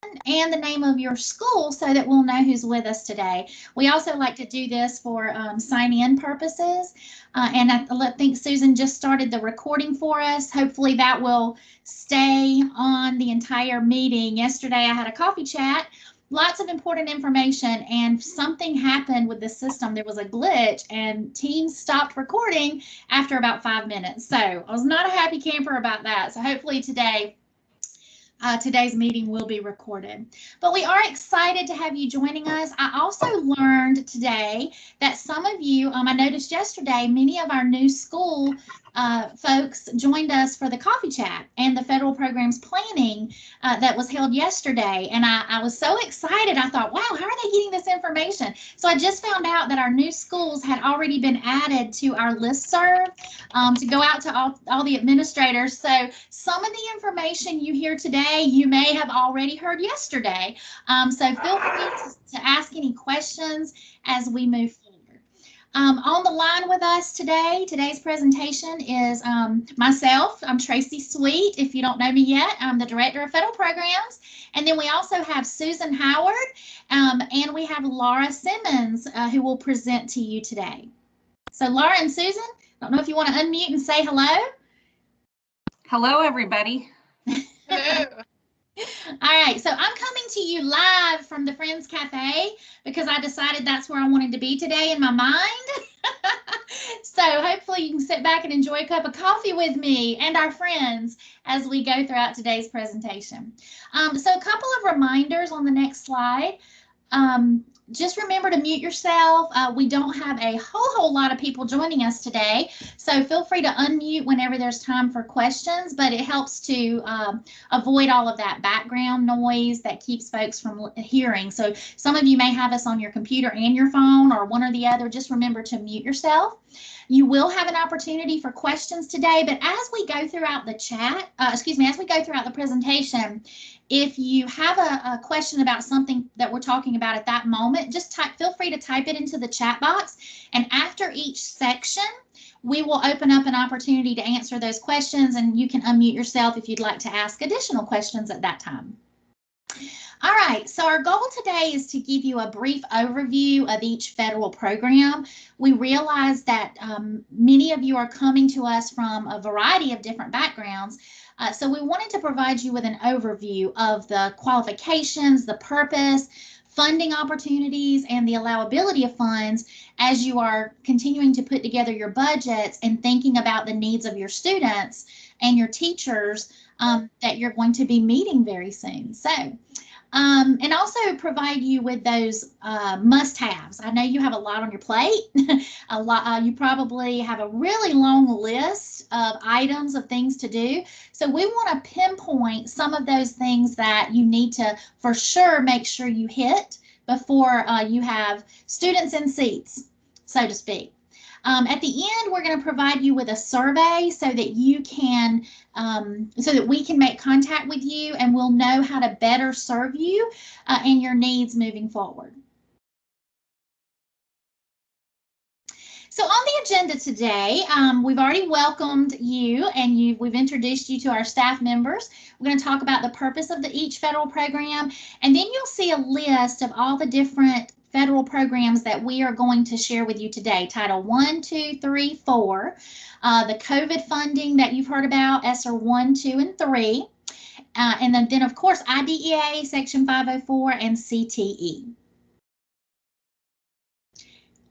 and the name of your school so that we'll know who's with us today. We also like to do this for sign-in purposes. And I think Susan just started the recording for us. Hopefully that will stay on the entire meeting. Yesterday I had a coffee chat, lots of important information, and something happened with the system. There was a glitch and Teams stopped recording after about 5 minutes. So I was not a happy camper about that. So hopefully today's meeting will be recorded. But we are excited to have you joining us. I also learned today that some of you, I noticed yesterday, many of our new school folks joined us for the coffee chat and the federal programs planning that was held yesterday. And I was so excited. I thought, wow, how are they getting this information? So I just found out that our new schools had already been added to our listserv to go out to all the administrators. So some of the information you hear today, you may have already heard yesterday. So feel free to ask any questions as we move forward. On the line with us today's presentation is myself. I'm Tracy Sweet. If you don't know me yet, I'm the Director of Federal Programs. And then we also have Susan Howard, and we have Laura Simmons, who will present to you today. So Laura and Susan, I don't know if you want to unmute and say hello. Hello, everybody. Hello. All right, so I'm coming to you live from the Friends Cafe because I decided that's where I wanted to be today in my mind. So hopefully you can sit back and enjoy a cup of coffee with me and our friends as we go throughout today's presentation. So a couple of reminders on the next slide. Just remember to mute yourself. We don't have a whole lot of people joining us today, so feel free to unmute whenever there's time for questions, but it helps to avoid all of that background noise that keeps folks from hearing. So some of you may have us on your computer and your phone or one or the other. Just remember to mute yourself. You will have an opportunity for questions today, but as we go throughout the chat, as we go throughout the presentation, if you have a question about something that we're talking about at that moment, just feel free to type it into the chat box. And after each section, we will open up an opportunity to answer those questions, and you can unmute yourself if you'd like to ask additional questions at that time. All right, so our goal today is to give you a brief overview of each federal program. We realize that many of you are coming to us from a variety of different backgrounds. So we wanted to provide you with an overview of the qualifications, the purpose, funding opportunities, and the allowability of funds as you are continuing to put together your budgets and thinking about the needs of your students and your teachers that you're going to be meeting very soon. So, and also provide you with those must-haves. I know you have a lot on your plate. You probably have a really long list of items of things to do. So we want to pinpoint some of those things that you need to, for sure, make sure you hit before you have students in seats, so to speak. At the end, we're going to provide you with a survey so that you can, so that we can make contact with you and we'll know how to better serve you and your needs moving forward. So on the agenda today, we've already welcomed you and we've introduced you to our staff members. We're going to talk about the purpose of each federal program, and then you'll see a list of all the different federal programs that we are going to share with you today. Title 1, 2, 3, 4, the COVID funding that you've heard about, ESSER 1, 2, and 3, and then of course IDEA, Section 504, and CTE.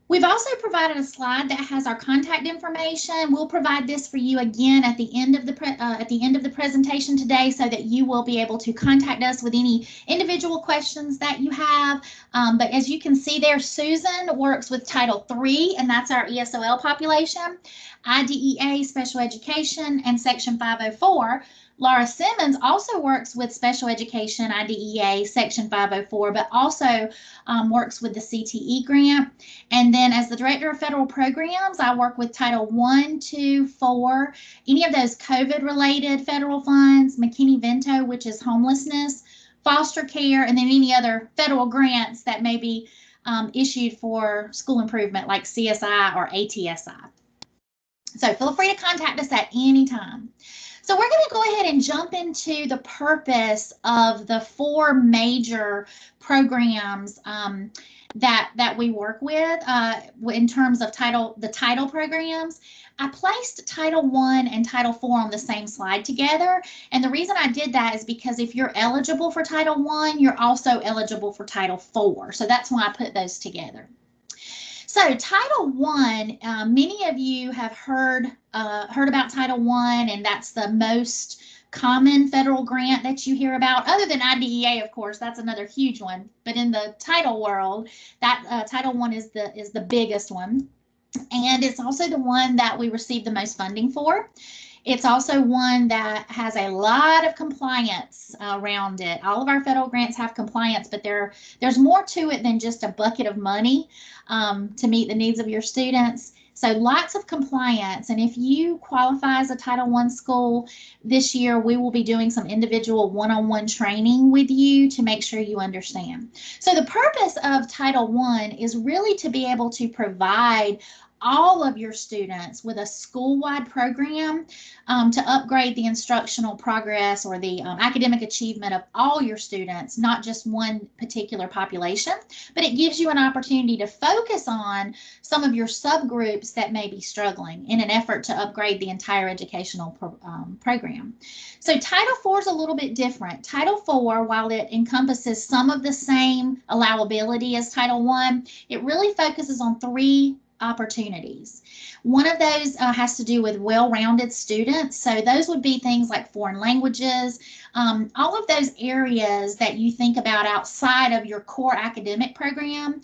We've also provided a slide that has our contact information. We'll provide this for you again at the end of the presentation today, so that you will be able to contact us with any individual questions that you have. But as you can see there, Susan works with Title III, and that's our ESOL population, IDEA, Special Education, and Section 504. Laura Simmons also works with Special Education, IDEA, Section 504, but also works with the CTE grant. And then as the Director of Federal Programs, I work with Title 1, 2, 4, any of those COVID-related federal funds, McKinney-Vento, which is homelessness, foster care, and then any other federal grants that may be issued for school improvement like CSI or ATSI. So feel free to contact us at any time. So we're going to go ahead and jump into the purpose of the 4 major programs that we work with in terms of the title programs. I placed Title I and Title IV on the same slide together. And the reason I did that is because if you're eligible for Title I, you're also eligible for Title IV. So that's why I put those together. So Title I, many of you have heard about Title I, and that's the most common federal grant that you hear about, other than IDEA, of course. That's another huge one. But in the title world, that Title I is the biggest one, and it's also the one that we receive the most funding for. It's also one that has a lot of compliance around it. All of our federal grants have compliance, but there's more to it than just a bucket of money to meet the needs of your students. So lots of compliance. And if you qualify as a Title I school this year, we will be doing some individual one-on-one training with you to make sure you understand. So the purpose of Title I is really to be able to provide all of your students with a school-wide program to upgrade the instructional progress or the academic achievement of all your students, not just one particular population, but it gives you an opportunity to focus on some of your subgroups that may be struggling in an effort to upgrade the entire educational program. So Title IV is a little bit different. Title IV, while it encompasses some of the same allowability as Title I, it really focuses on 3 opportunities. One of those has to do with well-rounded students. So those would be things like foreign languages, all of those areas that you think about outside of your core academic program,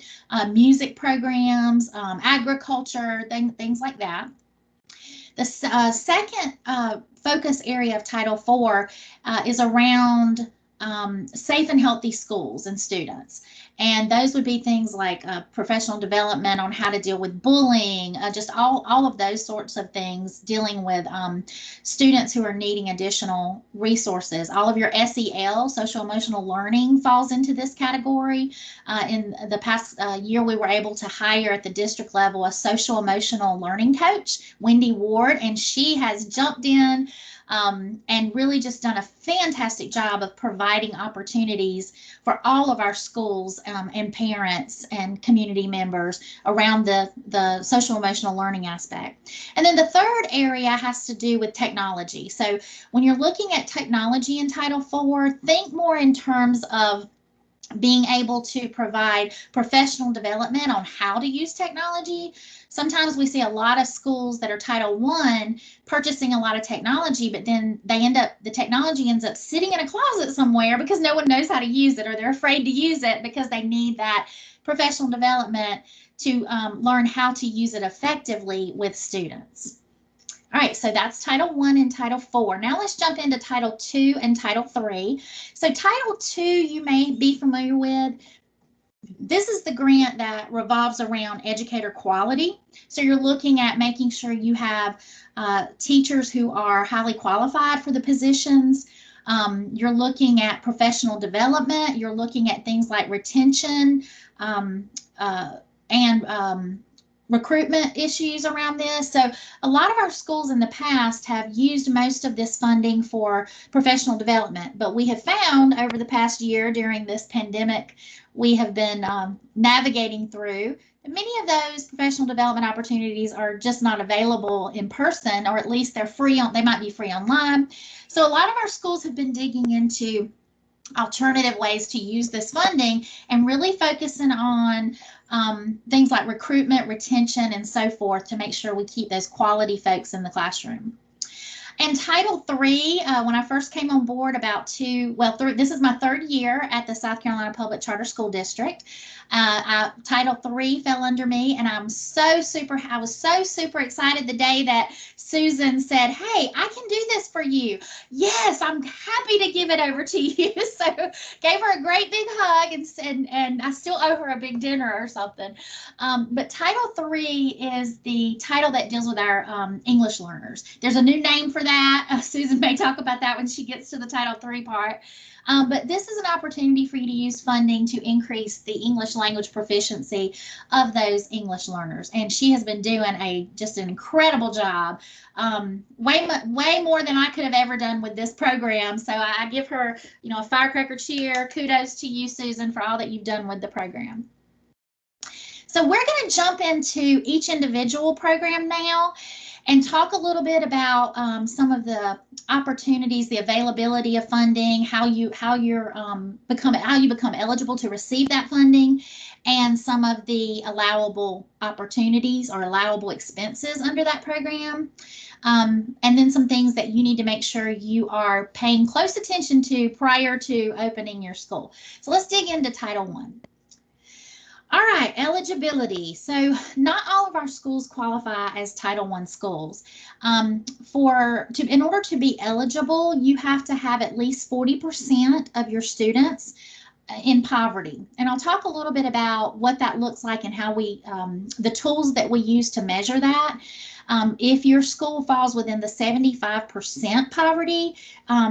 music programs, agriculture, things like that. The second focus area of Title IV is around safe and healthy schools and students. And those would be things like professional development on how to deal with bullying, just all of those sorts of things, dealing with students who are needing additional resources. All of your SEL, social emotional learning, falls into this category. In the past year, we were able to hire at the district level a social emotional learning coach, Wendy Ward, and she has jumped in and really just done a fantastic job of providing opportunities for all of our schools and parents and community members around the social emotional learning aspect. And then the third area has to do with technology. So when you're looking at technology in Title IV, think more in terms of being able to provide professional development on how to use technology. Sometimes we see a lot of schools that are Title I purchasing a lot of technology, but then the technology ends up sitting in a closet somewhere because no one knows how to use it, or they're afraid to use it because they need that professional development to learn how to use it effectively with students. All right, so that's Title I and Title IV. Now let's jump into Title II and Title III. So Title II, you may be familiar with. This is the grant that revolves around educator quality. So you're looking at making sure you have teachers who are highly qualified for the positions. You're looking at professional development. You're looking at things like retention and recruitment issues around this. So a lot of our schools in the past have used most of this funding for professional development, but we have found over the past year during this pandemic, we have been navigating through. Many of those professional development opportunities are just not available in person, or at least they're free they might be free online. So a lot of our schools have been digging into alternative ways to use this funding and really focusing on things like recruitment, retention, and so forth to make sure we keep those quality folks in the classroom. And Title III, when I first came on board this is my 3rd year at the South Carolina Public Charter School District. Title III fell under me, and I was so super excited the day that Susan said, "Hey, I can do this for you." Yes, I'm happy to give it over to you. So gave her a great big hug and I still owe her a big dinner or something. But Title III is the title that deals with our English learners. There's a new name for for that. Susan may talk about that when she gets to the Title III part. But this is an opportunity for you to use funding to increase the English language proficiency of those English learners. And she has been doing just an incredible job, way more than I could have ever done with this program. So I give her, a firecracker cheer. Kudos to you, Susan, for all that you've done with the program. So we're going to jump into each individual program now and talk a little bit about some of the opportunities, the availability of funding, how you become eligible to receive that funding, and some of the allowable opportunities or allowable expenses under that program. And then some things that you need to make sure you are paying close attention to prior to opening your school. So let's dig into Title I. All right, eligibility. So not all of our schools qualify as Title I schools. In order to be eligible, you have to have at least 40% of your students in poverty. And I'll talk a little bit about what that looks like and how the tools that we use to measure that. If your school falls within the 75% poverty,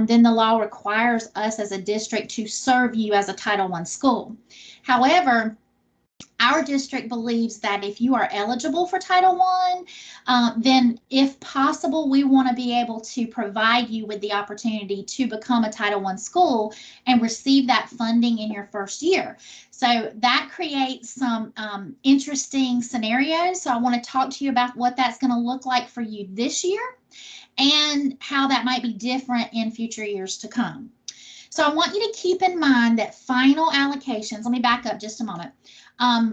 then the law requires us as a district to serve you as a Title I school. However, our district believes that if you are eligible for Title I, then if possible, we want to be able to provide you with the opportunity to become a Title I school and receive that funding in your first year. So that creates some interesting scenarios. So I want to talk to you about what that's going to look like for you this year and how that might be different in future years to come. So I want you to keep in mind that final allocations, let me back up just a moment.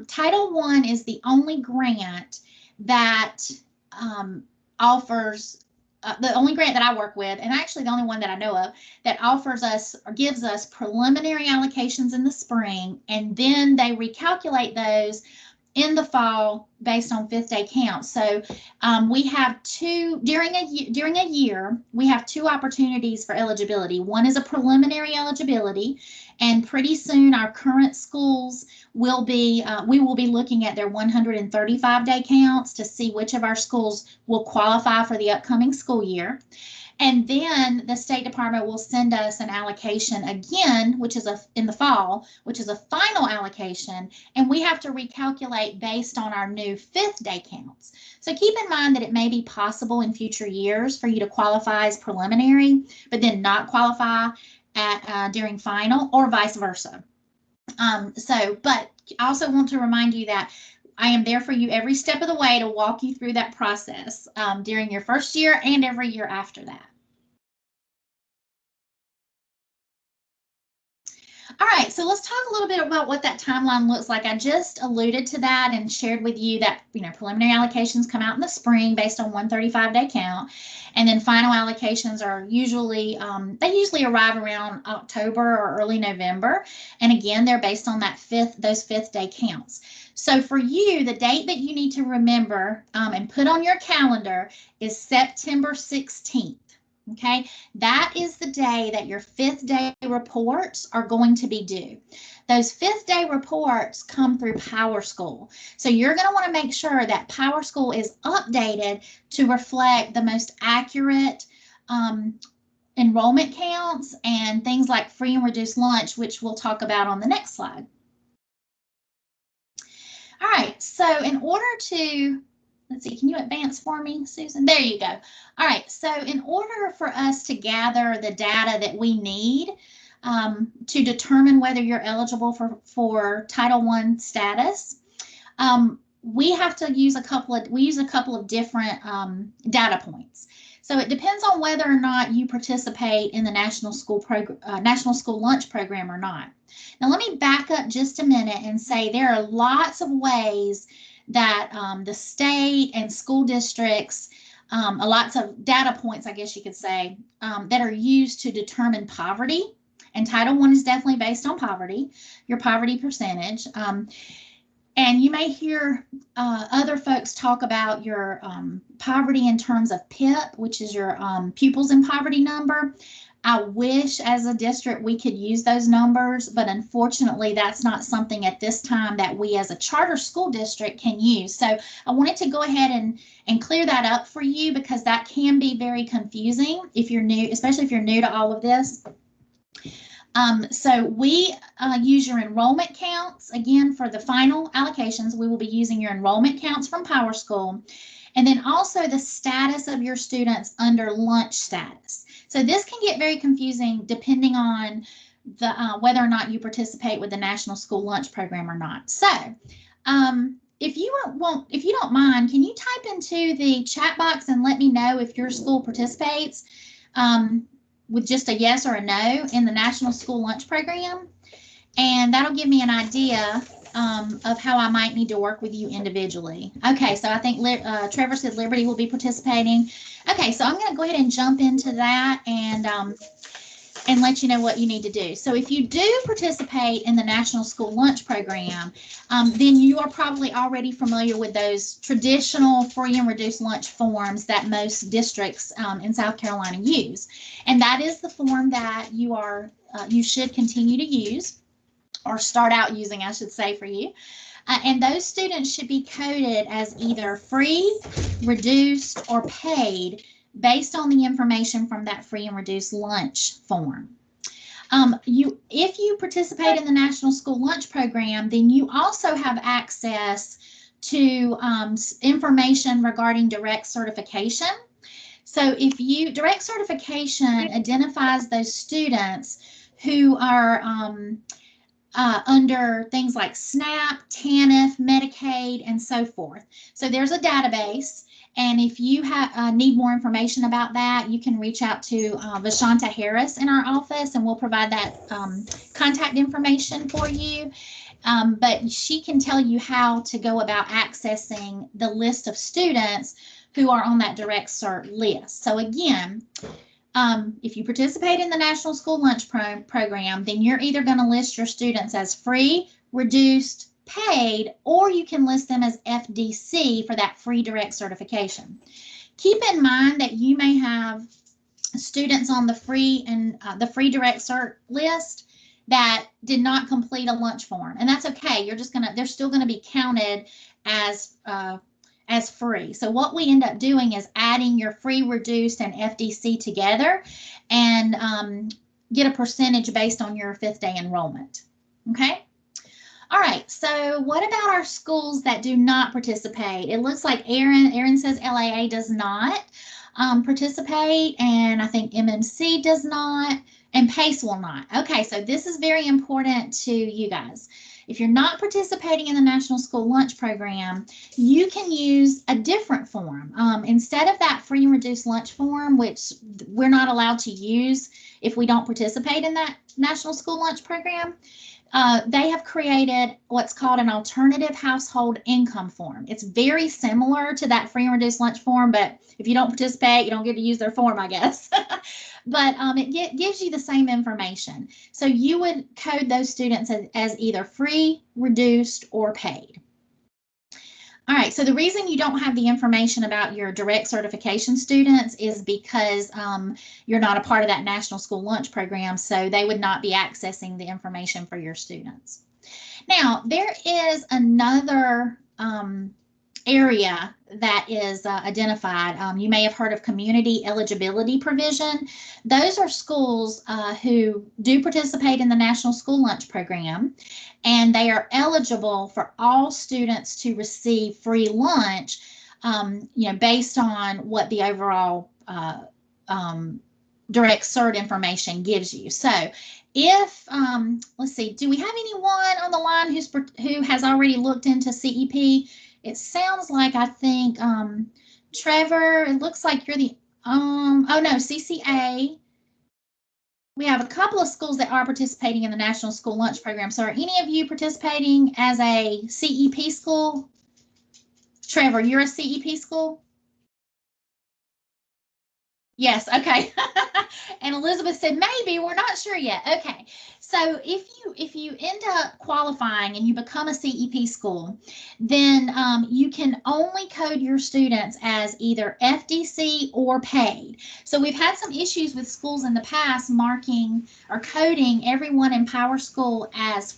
Title I is the only grant that offers, the only grant that I work with, and actually the only one that I know of, that offers us or gives us preliminary allocations in the spring, and then they recalculate those in the fall based on fifth day counts. So we have during a year, we have two opportunities for eligibility. One is a preliminary eligibility, and pretty soon our current schools will be, we will be looking at their 135 day counts to see which of our schools will qualify for the upcoming school year. And then the State Department will send us an allocation again, which is in the fall, which is a final allocation, and we have to recalculate based on our new fifth day counts. So keep in mind that it may be possible in future years for you to qualify as preliminary, but then not qualify during final, or vice versa. But I also want to remind you that I am there for you every step of the way to walk you through that process during your first year and every year after that. All right, so let's talk a little bit about what that timeline looks like. I just alluded to that and shared with you that, preliminary allocations come out in the spring based on 135 day count. And then final allocations are usually, they usually arrive around October or early November. And again, they're based on those fifth day counts. So for you, the date that you need to remember and put on your calendar is September 16th. Okay, that is the day that your fifth day reports are going to be due. Those fifth day reports come through PowerSchool. So you're going to want to make sure that PowerSchool is updated to reflect the most accurate enrollment counts and things like free and reduced lunch, which we'll talk about on the next slide. All right, so in order to, let's see, can you advance for me, Susan? There you go. All right, so in order for us to gather the data that we need to determine whether you're eligible for Title I status, we have to use a couple of different data points. So it depends on whether or not you participate in the National School Lunch Program or not. Now let me back up just a minute and say there are lots of ways that the state and school districts, lots of data points, I guess you could say, that are used to determine poverty. And Title I is definitely based on poverty, your poverty percentage. And you may hear other folks talk about your poverty in terms of PIP, which is your pupils in poverty number. I wish as a district we could use those numbers, but unfortunately that's not something at this time that we as a charter school district can use. So I wanted to go ahead and clear that up for you, because that can be very confusing if you're new, especially if you're new to all of this. So we use your enrollment counts. Again, for the final allocations, we will be using your enrollment counts from PowerSchool, and then also the status of your students under lunch status. So this can get very confusing depending on the whether or not you participate with the National School Lunch Program or not. So if you don't mind, can you type into the chat box and let me know if your school participates with just a yes or a no in the National School Lunch Program? And that'll give me an idea of how I might need to work with you individually. Okay, so I think Trevor said Liberty will be participating. Okay, so I'm going to go ahead and jump into that and let you know what you need to do. So if you do participate in the National School Lunch Program, then you are probably already familiar with those traditional free and reduced lunch forms that most districts in South Carolina use. And that is the form that you should continue to use, or start out using, I should say, for you. And those students should be coded as either free, reduced, or paid based on the information from that free and reduced lunch form. If you participate in the National School Lunch Program, then you also have access to information regarding direct certification. So if direct certification identifies those students who are under things like SNAP, TANF, Medicaid, and so forth. So there's a database, and if you need more information about that, you can reach out to Vashanta Harris in our office, and we'll provide that contact information for you. But she can tell you how to go about accessing the list of students who are on that direct cert list. So again, if you participate in the National School Lunch Program, then you're either going to list your students as free, reduced, paid, or you can list them as FDC for that free direct certification. Keep in mind that you may have students on the free and the free direct cert list that did not complete a lunch form, and that's okay. They're still going to be counted as free. So what we end up doing is adding your free, reduced, and FDC together and get a percentage based on your 5th day enrollment. Okay. All right. So what about our schools that do not participate? It looks like Aaron says LAA does not participate, and I think MMC does not, and PACE will not. Okay. So this is very important to you guys. If you're not participating in the National School Lunch Program, you can use a different form. Instead of that free and reduced lunch form, which we're not allowed to use if we don't participate in that National School Lunch Program, they have created what's called an alternative household income form. It's very similar to that free and reduced lunch form, but if you don't participate, you don't get to use their form, I guess. But it gives you the same information. So you would code those students as either free, reduced, or paid. All right, so the reason you don't have the information about your direct certification students is because you're not a part of that National School Lunch Program, so they would not be accessing the information for your students. Now, there is another area that is identified. You may have heard of community eligibility provision. Those are schools who do participate in the National School Lunch Program, and they are eligible for all students to receive free lunch, based on what the overall direct cert information gives you. So if, let's see, do we have anyone on the line who has already looked into CEP? It sounds like, I think, Trevor, it looks like you're the, oh no, CCA. We have a couple of schools that are participating in the National School Lunch Program. So are any of you participating as a CEP school? Trevor, you're a CEP school? Yes, okay. And Elizabeth said, maybe, we're not sure yet. Okay, So if you end up qualifying and you become a CEP school, then you can only code your students as either FDC or paid. So we've had some issues with schools in the past marking or coding everyone in PowerSchool as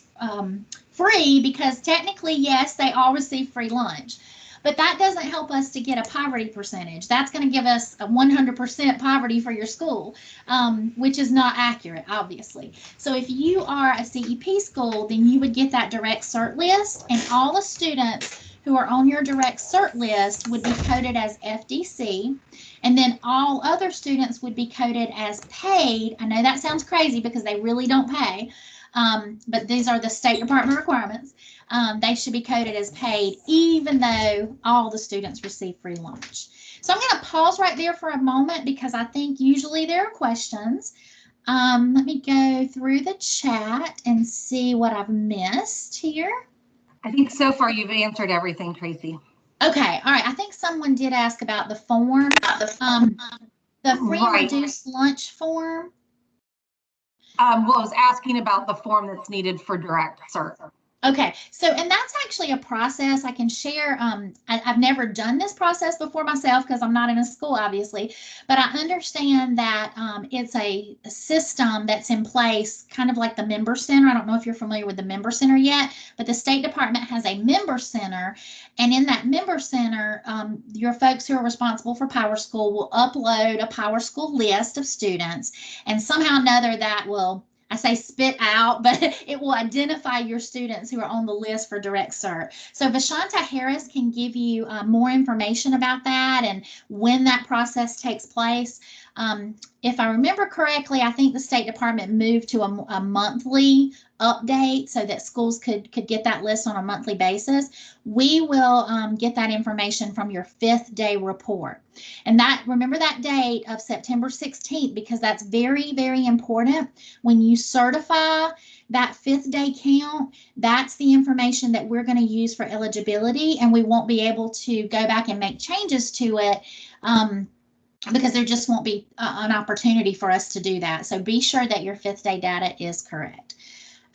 free, because technically, yes, they all receive free lunch. But that doesn't help us to get a poverty percentage. That's going to give us a 100% poverty for your school, which is not accurate, obviously. So if you are a CEP school, then you would get that direct cert list, and all the students who are on your direct cert list would be coded as FDC, and then all other students would be coded as paid. I know that sounds crazy because they really don't pay, but these are the State Department requirements. They should be coded as paid, even though all the students receive free lunch. So I'm going to pause right there for a moment because I think usually there are questions. Let me go through the chat and see what I've missed here. I think so far you've answered everything, Tracy. Okay, all right. I think someone did ask about the form, the free and reduced lunch form. Well, I was asking about the form that's needed for direct cert. Okay, so, and that's actually a process I can share. I've never done this process before myself because I'm not in a school, obviously, but I understand that it's a system that's in place, kind of like the Member Center. I don't know if you're familiar with the Member Center yet, but the State Department has a Member Center, and in that Member Center, your folks who are responsible for PowerSchool will upload a PowerSchool list of students, and somehow or another that will, I say spit out, but it will identify your students who are on the list for direct cert. So Vashanta Harris can give you more information about that and when that process takes place. If I remember correctly, I think the State Department moved to a monthly update so that schools could get that list on a monthly basis. We will get that information from your 5th day report. And that, remember that date of September 16th, because that's very, very important. When you certify that 5th day count, that's the information that we're going to use for eligibility, and we won't be able to go back and make changes to it because there just won't be an opportunity for us to do that. So be sure that your 5th day data is correct.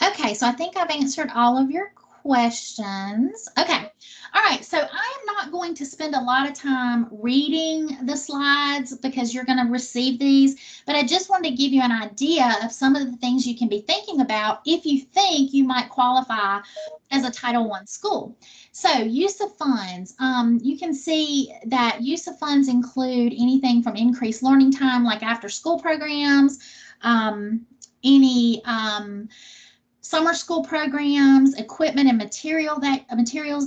Okay, so I think I've answered all of your questions. Okay, all right, so I am not going to spend a lot of time reading the slides because you're going to receive these, but I just wanted to give you an idea of some of the things you can be thinking about if you think you might qualify as a Title I school. So use of funds, you can see that use of funds include anything from increased learning time, like after school programs, any summer school programs, equipment and materials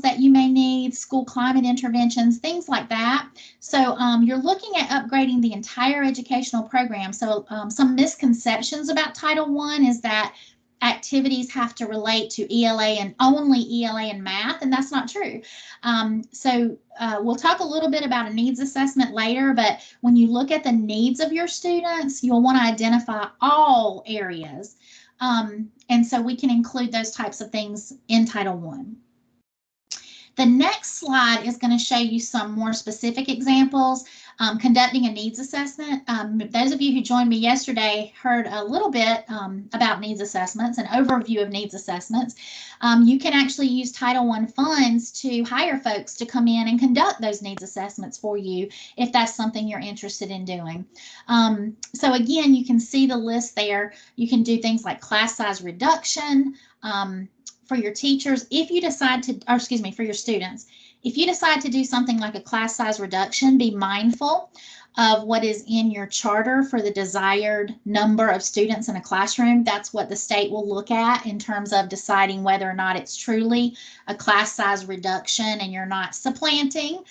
that you may need, school climate interventions, things like that. So you're looking at upgrading the entire educational program. So some misconceptions about Title I is that activities have to relate to ELA and only ELA and math, and that's not true. We'll talk a little bit about a needs assessment later, but when you look at the needs of your students, you'll want to identify all areas. And so we can include those types of things in Title I. The next slide is going to show you some more specific examples. Conducting a needs assessment. Those of you who joined me yesterday heard a little bit about needs assessments, an overview of needs assessments. You can actually use Title I funds to hire folks to come in and conduct those needs assessments for you if that's something you're interested in doing. So again, you can see the list there. You can do things like class size reduction for your teachers if you decide to, or excuse me, for your students. If you decide to do something like a class size reduction, be mindful of what is in your charter for the desired number of students in a classroom. That's what the state will look at in terms of deciding whether or not it's truly a class size reduction and you're not supplanting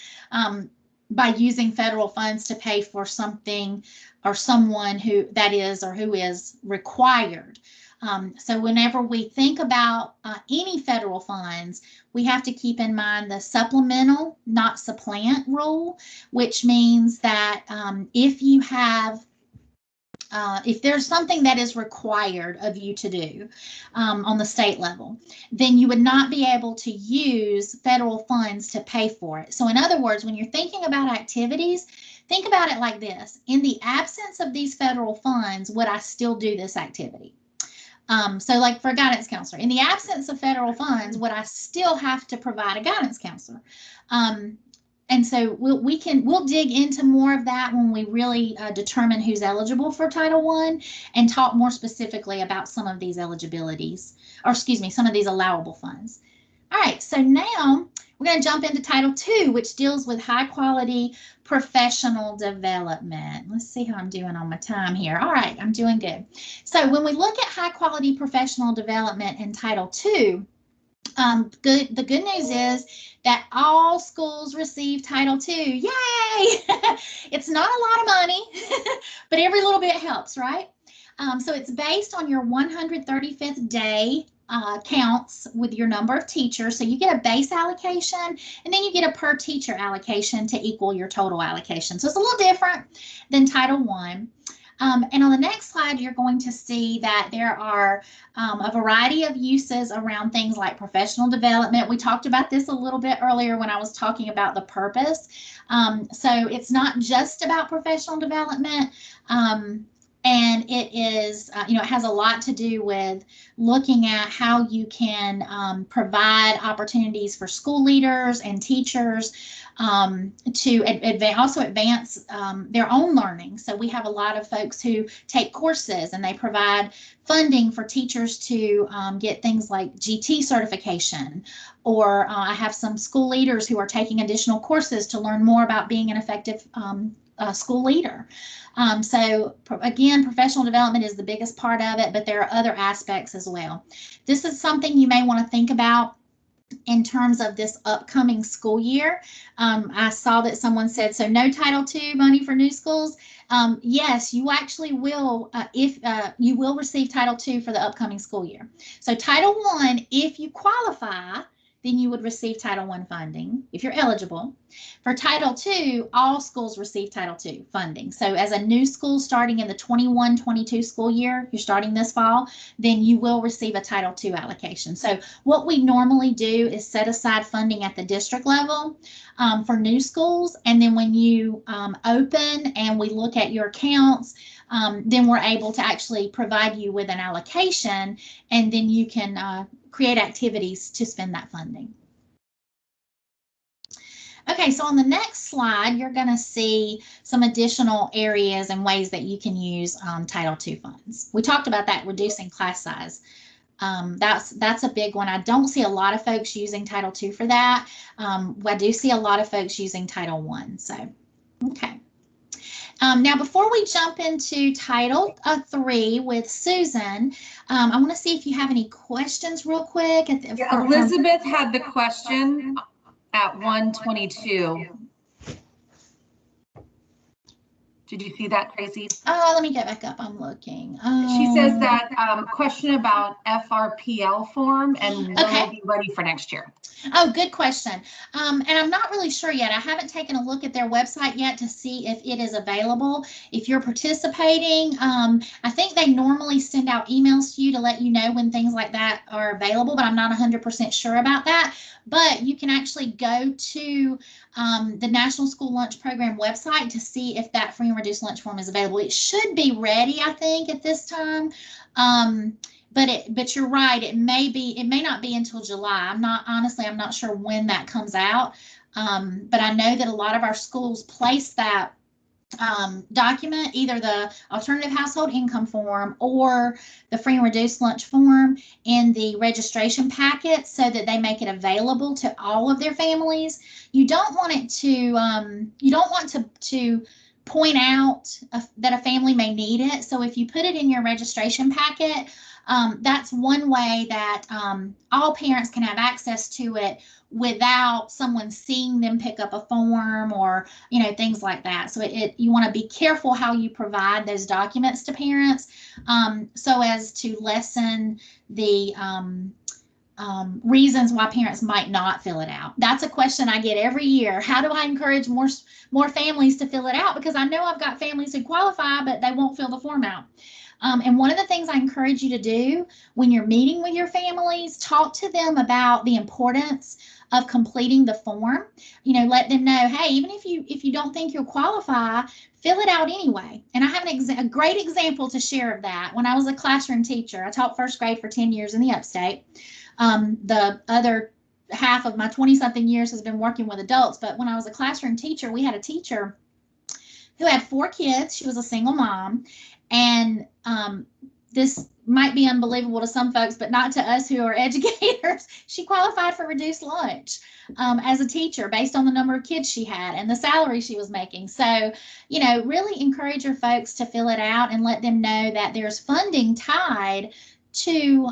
by using federal funds to pay for something or someone who is required. So whenever we think about any federal funds, we have to keep in mind the supplemental, not supplant rule, which means that if you have if there's something that is required of you to do on the state level, then you would not be able to use federal funds to pay for it. So in other words, when you're thinking about activities, think about it like this. In the absence of these federal funds, would I still do this activity? So like for a guidance counselor, in the absence of federal funds, would I still have to provide a guidance counselor? And so we'll dig into more of that when we really determine who's eligible for Title I and talk more specifically about some of these eligibilities, or excuse me, some of these allowable funds. All right, so now we're going to jump into Title II, which deals with high quality professional development. Let's see how I'm doing on my time here. All right, I'm doing good. So when we look at high quality professional development in Title II, the good news is that all schools receive Title II. Yay! It's not a lot of money, but every little bit helps, right? So it's based on your 135th day counts with your number of teachers. So you get a base allocation and then you get a per teacher allocation to equal your total allocation. So it's a little different than Title I. And on the next slide, you're going to see that there are a variety of uses around things like professional development. We talked about this a little bit earlier when I was talking about the purpose. So it's not just about professional development. And it is, it has a lot to do with looking at how you can provide opportunities for school leaders and teachers to also advance their own learning. So we have a lot of folks who take courses and they provide funding for teachers to get things like GT certification, or I have some school leaders who are taking additional courses to learn more about being an effective school leader. So again, professional development is the biggest part of it, but there are other aspects as well. This is something you may want to think about in terms of this upcoming school year. I saw that someone said, so no Title II money for new schools. Yes, you actually will, if you will receive Title II for the upcoming school year. So Title I, if you qualify, then you would receive Title I funding if you're eligible. For Title II, all schools receive Title II funding. So as a new school starting in the 21-22 school year, you're starting this fall, then you will receive a Title II allocation. So what we normally do is set aside funding at the district level for new schools. And then when you open and we look at your accounts, then we're able to actually provide you with an allocation, and then you can create activities to spend that funding. Okay, so on the next slide, you're going to see some additional areas and ways that you can use Title II funds. We talked about that, reducing class size. That's a big one. I don't see a lot of folks using Title II for that. I do see a lot of folks using Title I. So, okay. Now, before we jump into Title III with Susan, I want to see if you have any questions real quick. Elizabeth had the question at 122. Did you see that, Tracy? Oh, let me get back up. I'm looking. She says that question about FRPL form and will it be ready for next year? Oh, good question. And I'm not really sure yet. I haven't taken a look at their website yet to see if it is available. If you're participating, I think they normally send out emails to you to let you know when things like that are available, but I'm not 100% sure about that. But you can actually go to the National School Lunch Program website to see if that free and reduced lunch form is available. It should be ready, I think, at this time. But you're right. It may not be until July. I'm not sure when that comes out. But I know that a lot of our schools place that document, either the alternative household income form or the free and reduced lunch form, in the registration packet so that they make it available to all of their families. You don't want it to point out that a family may need it. So if you put it in your registration packet, that's one way that all parents can have access to it without someone seeing them pick up a form or, things like that. So you want to be careful how you provide those documents to parents so as to lessen the reasons why parents might not fill it out. That's a question I get every year. How do I encourage more families to fill it out? Because I know I've got families who qualify, but they won't fill the form out. And one of the things I encourage you to do when you're meeting with your families, talk to them about the importance of completing the form. Let them know, hey, even if you don't think you'll qualify, fill it out anyway. And I have a great example to share of that. When I was a classroom teacher, I taught first grade for 10 years in the upstate. The other half of my 20-something years has been working with adults. But when I was a classroom teacher, we had a teacher who had 4 kids. She was a single mom. And this might be unbelievable to some folks, but not to us who are educators. She qualified for reduced lunch as a teacher based on the number of kids she had and the salary she was making. So, really encourage your folks to fill it out and let them know that there's funding tied to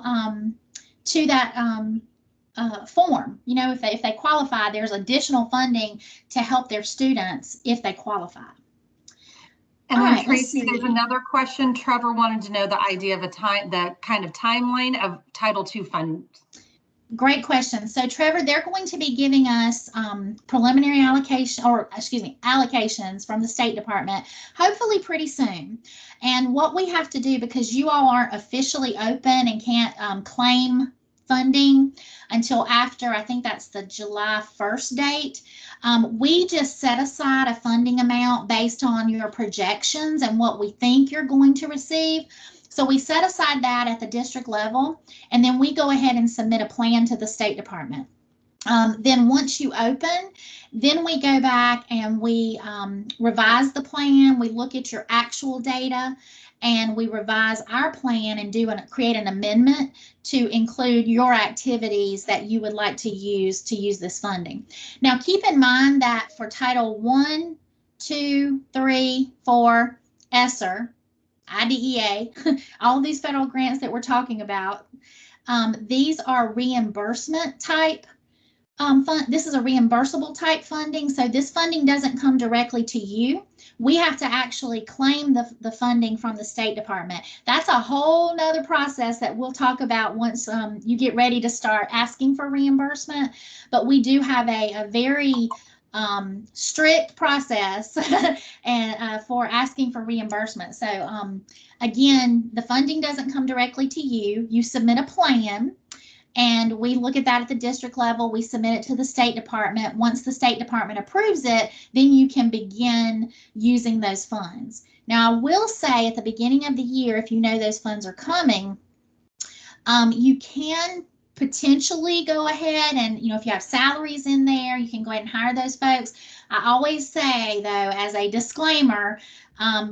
that form. If they qualify, there's additional funding to help their students if they qualify. And then Tracy, there's another question. Trevor wanted to know the idea of the kind of timeline of Title II funds. Great question. So Trevor, they're going to be giving us preliminary allocations from the State Department, hopefully pretty soon. And what we have to do, because you all aren't officially open and can't claim funding until after, I think that's the July 1st date. We just set aside a funding amount based on your projections and what we think you're going to receive. So we set aside that at the district level, and then we go ahead and submit a plan to the State Department. Then once you open, then we go back and we revise the plan. We look at your actual data and we revise our plan and create an amendment to include your activities that you would like to use this funding. Now, keep in mind that for Title I, II, III, IV, ESSER, IDEA, all of these federal grants that we're talking about, these are reimbursement type this is a reimbursable type funding. So this funding doesn't come directly to you. We have to actually claim the funding from the State Department. That's a whole nother process that we'll talk about once you get ready to start asking for reimbursement. But we do have a very strict process and for asking for reimbursement. So again, the funding doesn't come directly to you. You submit a plan. And we look at that at the district level. We submit it to the State Department. Once the State Department approves it, then you can begin using those funds. Now, I will say at the beginning of the year, if you know those funds are coming, you can potentially go ahead and, if you have salaries in there, you can go ahead and hire those folks. I always say, though, as a disclaimer,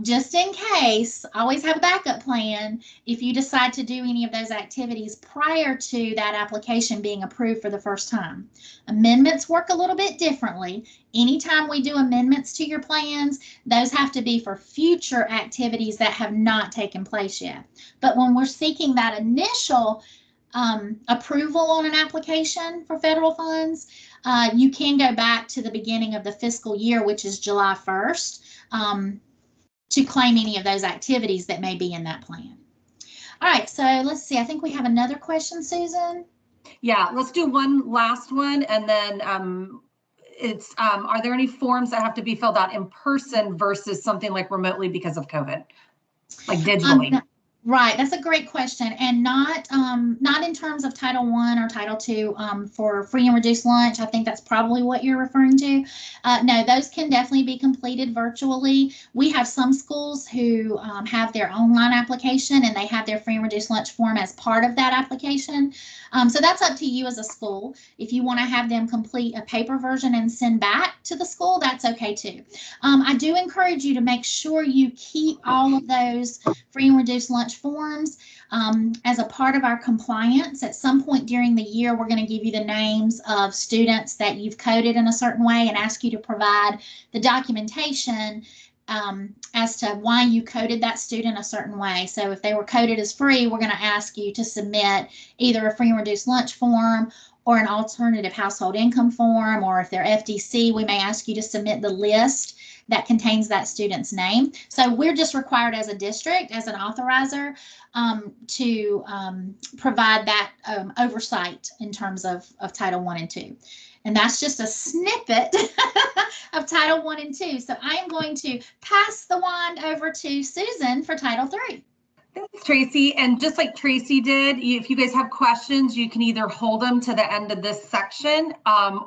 just in case, always have a backup plan if you decide to do any of those activities prior to that application being approved for the first time. Amendments work a little bit differently. Anytime we do amendments to your plans, those have to be for future activities that have not taken place yet. But when we're seeking that initial approval on an application for federal funds, you can go back to the beginning of the fiscal year, which is July 1st. To claim any of those activities that may be in that plan. All right, so let's see. I think we have another question, Susan. Yeah, let's do one last one, and then it's are there any forms that have to be filled out in person versus something like remotely because of COVID, like digitally? Right, that's a great question, and not in terms of Title I or Title II for free and reduced lunch. I think that's probably what you're referring to. No, those can definitely be completed virtually. We have some schools who have their online application and they have their free and reduced lunch form as part of that application. So that's up to you as a school. If you want to have them complete a paper version and send back to the school, that's okay too. I do encourage you to make sure you keep all of those free and reduced lunch forms as a part of our compliance. At some point during the year, we're going to give you the names of students that you've coded in a certain way and ask you to provide the documentation as to why you coded that student a certain way. So if they were coded as free, we're going to ask you to submit either a free and reduced lunch form or an alternative household income form, or if they're FDC, we may ask you to submit the list that contains that student's name. So we're just required as a district, as an authorizer, to provide that oversight in terms of Title I and II. And that's just a snippet of Title I and II. So I am going to pass the wand over to Susan for Title III. Thanks, Tracy. And just like Tracy did, if you guys have questions, you can either hold them to the end of this section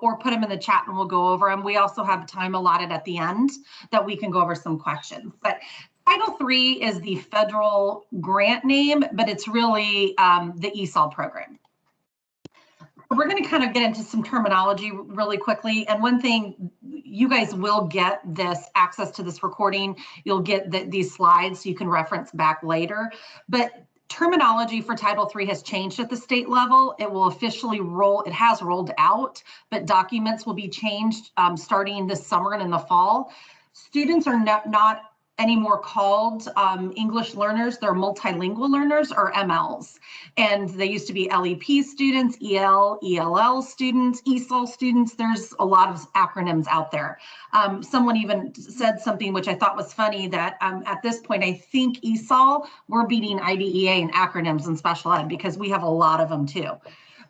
or put them in the chat and we'll go over them. We also have time allotted at the end that we can go over some questions. But Title III is the federal grant name, but it's really the ESOL program. We're going to kind of get into some terminology really quickly. And one thing, you guys will get this access to this recording. You'll get these slides so you can reference back later. But terminology for Title III has changed at the state level. It will officially it has rolled out, but documents will be changed starting this summer and in the fall. Students are not anymore called English learners. They're multilingual learners, or MLs. And they used to be LEP students, ELL students, ESOL students. There's a lot of acronyms out there. Someone even said something which I thought was funny, that at this point, I think ESOL, we're beating IDEA in acronyms in special ed because we have a lot of them too.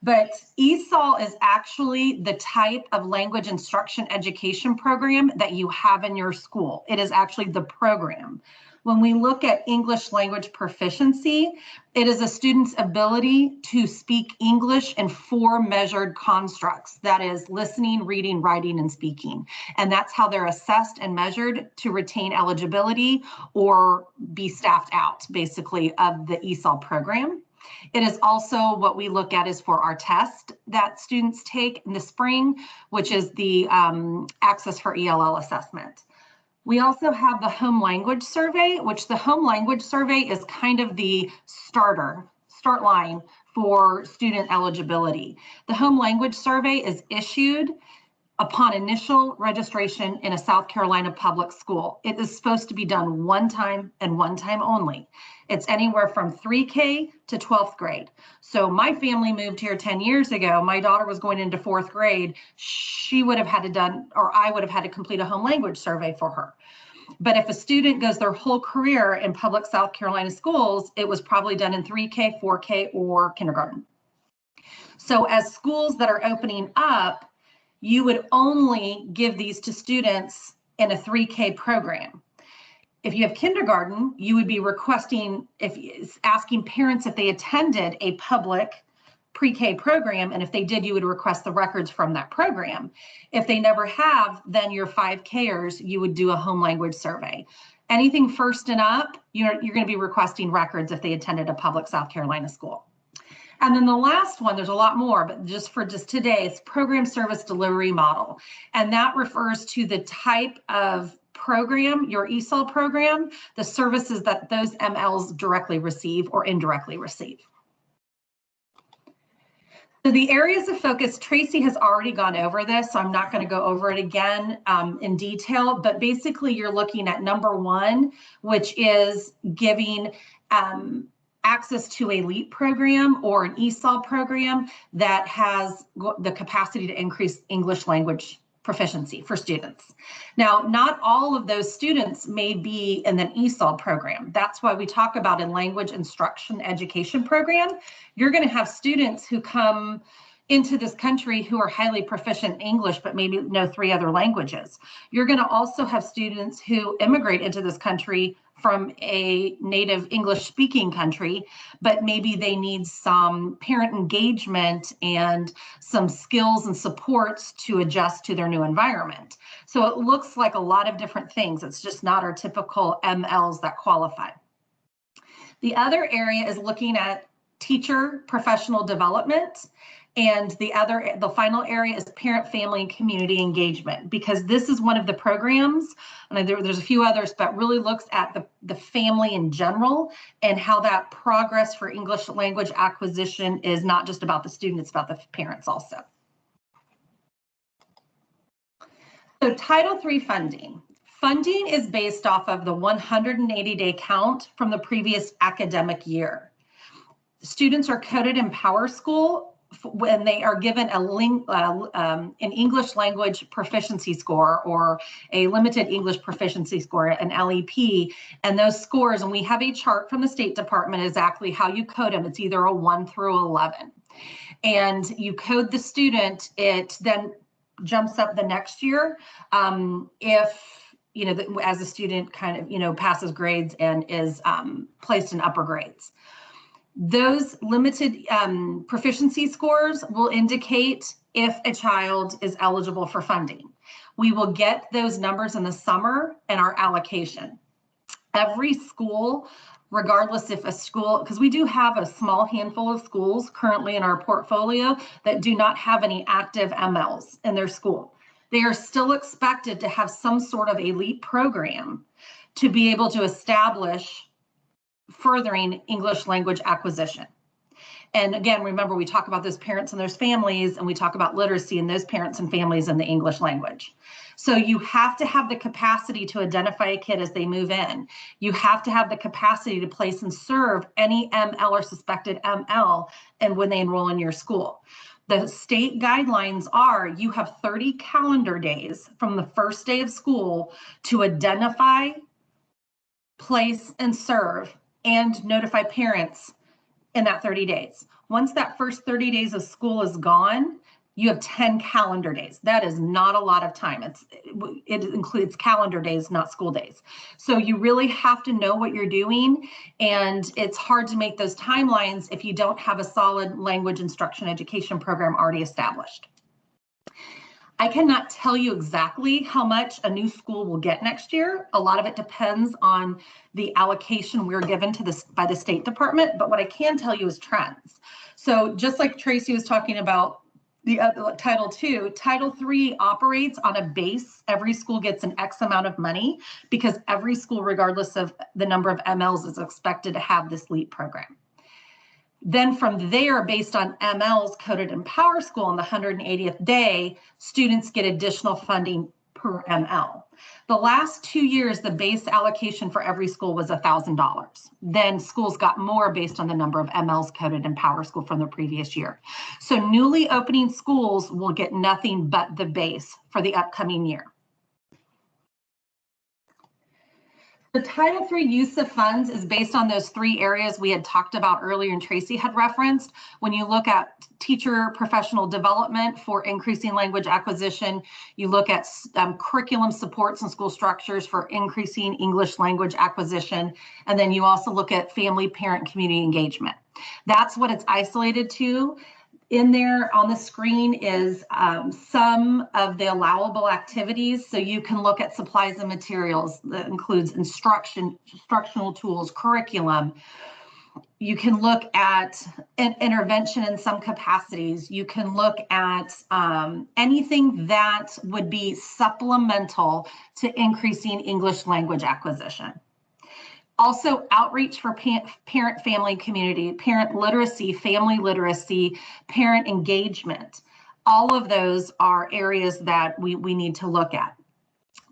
But ESOL is actually the type of language instruction education program that you have in your school. It is actually the program. When we look at English language proficiency, it is a student's ability to speak English in 4 measured constructs. That is listening, reading, writing, and speaking. And that's how they're assessed and measured to retain eligibility or be staffed out, basically, of the ESOL program. It is also what we look at is for our test that students take in the spring, which is the Access for ELL assessment. We also have the Home Language Survey, which the Home Language Survey is kind of the start line for student eligibility. The Home Language Survey is issued upon initial registration in a South Carolina public school. It is supposed to be done one time and one time only. It's anywhere from 3K to 12th grade. So my family moved here 10 years ago. My daughter was going into 4th grade. She would have had to done, or I would have had to complete a home language survey for her. But if a student goes their whole career in public South Carolina schools, it was probably done in 3K, 4K, or kindergarten. So as schools that are opening up, you would only give these to students in a 3K program. If you have kindergarten, you would be requesting, asking parents if they attended a public pre-K program, and if they did, you would request the records from that program. If they never have, then your 5Kers, you would do a home language survey. Anything first and up, you're going to be requesting records if they attended a public South Carolina school. And then the last one, there's a lot more, but just today, it's program service delivery model. And that refers to the type of program, your ESOL program, the services that those MLs directly receive or indirectly receive. So the areas of focus, Tracy has already gone over this, so I'm not going to go over it again in detail, but basically you're looking at number 1, which is giving access to a LEAP program or an ESOL program that has the capacity to increase English language proficiency for students. Now, not all of those students may be in an ESOL program. That's why we talk about a language instruction education program. You're going to have students who come into this country who are highly proficient in English, but maybe know 3 other languages. You're going to also have students who immigrate into this country from a native English speaking country, but maybe they need some parent engagement and some skills and supports to adjust to their new environment. So it looks like a lot of different things. It's just not our typical MLs that qualify. The other area is looking at teacher professional development. And the final area is parent, family, and community engagement, because this is one of the programs, and there's a few others, but really looks at the family in general and how that progress for English language acquisition is not just about the student, it's about the parents also. So Title III funding. Funding is based off of the 180-day count from the previous academic year. Students are coded in PowerSchool when they are given an English language proficiency score or a limited English proficiency score, an LEP, and those scores, and we have a chart from the State Department exactly how you code them. It's either a 1 through 11. And you code the student, it then jumps up the next year. If as a student kind of, passes grades and is placed in upper grades. Those limited proficiency scores will indicate if a child is eligible for funding. We will get those numbers in the summer and our allocation. Every school, regardless if a school, because we do have a small handful of schools currently in our portfolio that do not have any active MLs in their school. They are still expected to have some sort of elite program to be able to establish furthering English language acquisition. And again, remember, we talk about those parents and those families, and we talk about literacy and those parents and families in the English language. So you have to have the capacity to identify a kid as they move in. You have to have the capacity to place and serve any ML or suspected ML and when they enroll in your school. The state guidelines are you have 30 calendar days from the first day of school to identify, place, and serve, and notify parents in that 30 days. Once that first 30 days of school is gone, you have 10 calendar days. That is not a lot of time. It includes calendar days, not school days. So you really have to know what you're doing, and it's hard to make those timelines if you don't have a solid language instruction education program already established. I cannot tell you exactly how much a new school will get next year. A lot of it depends on the allocation we're given to this by the State Department, but what I can tell you is trends. So just like Tracy was talking about the Title II, Title III operates on a base. Every school gets an X amount of money because every school, regardless of the number of MLs, is expected to have this LEAP program. Then from there, based on MLs coded in PowerSchool on the 180th day, students get additional funding per ML. The last 2 years, the base allocation for every school was $1,000. Then schools got more based on the number of MLs coded in PowerSchool from the previous year. So newly opening schools will get nothing but the base for the upcoming year. The Title III use of funds is based on those 3 areas we had talked about earlier and Tracy had referenced. When you look at teacher professional development for increasing language acquisition, you look at curriculum supports and school structures for increasing English language acquisition, and then you also look at family, parent, community engagement. That's what it's isolated to. In there on the screen is some of the allowable activities. So you can look at supplies and materials that includes instructional tools, curriculum. You can look at intervention in some capacities. You can look at anything that would be supplemental to increasing English language acquisition. Also, outreach for parent, family, community, parent literacy, family literacy, parent engagement. All of those are areas that we need to look at.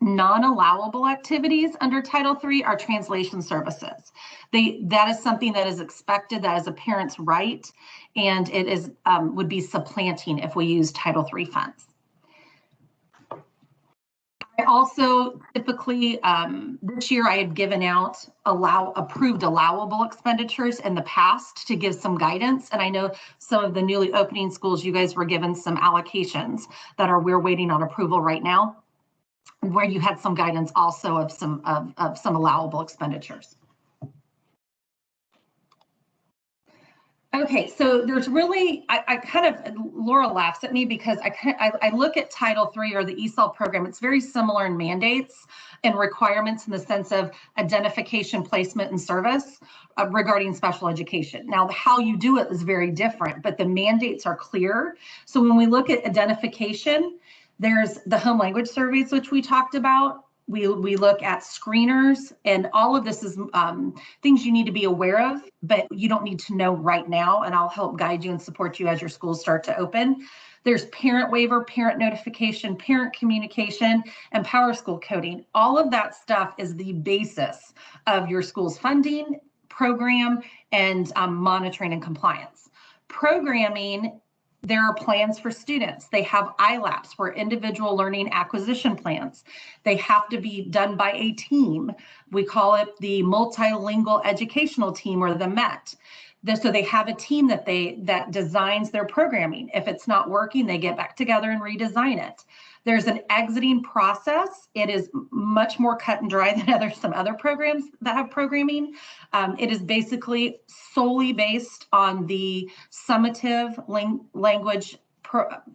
Non-allowable activities under Title III are translation services. That is something that is expected, that is a parent's right, and it is would be supplanting if we use Title III funds. I also typically, this year I had given out approved allowable expenditures in the past to give some guidance. And I know some of the newly opening schools, you guys were given some allocations that we're waiting on approval right now, where you had some guidance also of some allowable expenditures. Okay, so there's really, I kind of, Laura laughs at me because I look at Title III or the ESOL program. It's very similar in mandates and requirements in the sense of identification, placement, and service regarding special education. Now, how you do it is very different, but the mandates are clear. So when we look at identification, there's the home language surveys, which we talked about. We look at screeners, and all of this is things you need to be aware of, but you don't need to know right now, and I'll help guide you and support you as your schools start to open. There's parent waiver, parent notification, parent communication, and PowerSchool coding. All of that stuff is the basis of your school's funding, program, and monitoring and compliance. Programming, there are plans for students. They have ILAPs for individual learning acquisition plans. They have to be done by a team. We call it the multilingual educational team or the MET. So they have a team that designs their programming. If it's not working, they get back together and redesign it. There's an exiting process. It is much more cut and dry than some other programs that have programming. It is basically solely based on the summative language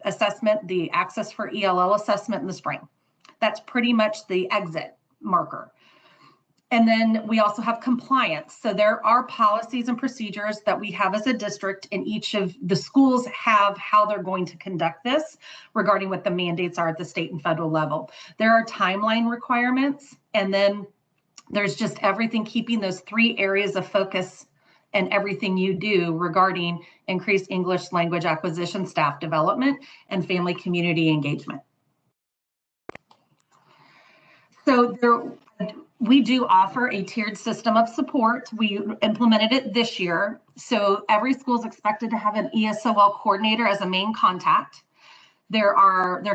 assessment, the Access for ELL assessment in the spring. That's pretty much the exit marker. And then we also have compliance. So there are policies and procedures that we have as a district, and each of the schools have how they're going to conduct this regarding what the mandates are at the state and federal level. There are timeline requirements, and then there's just everything, keeping those 3 areas of focus and everything you do regarding increased English language acquisition, staff development, and family community engagement. So we do offer a tiered system of support. We implemented it this year. So every school is expected to have an ESOL coordinator as a main contact. There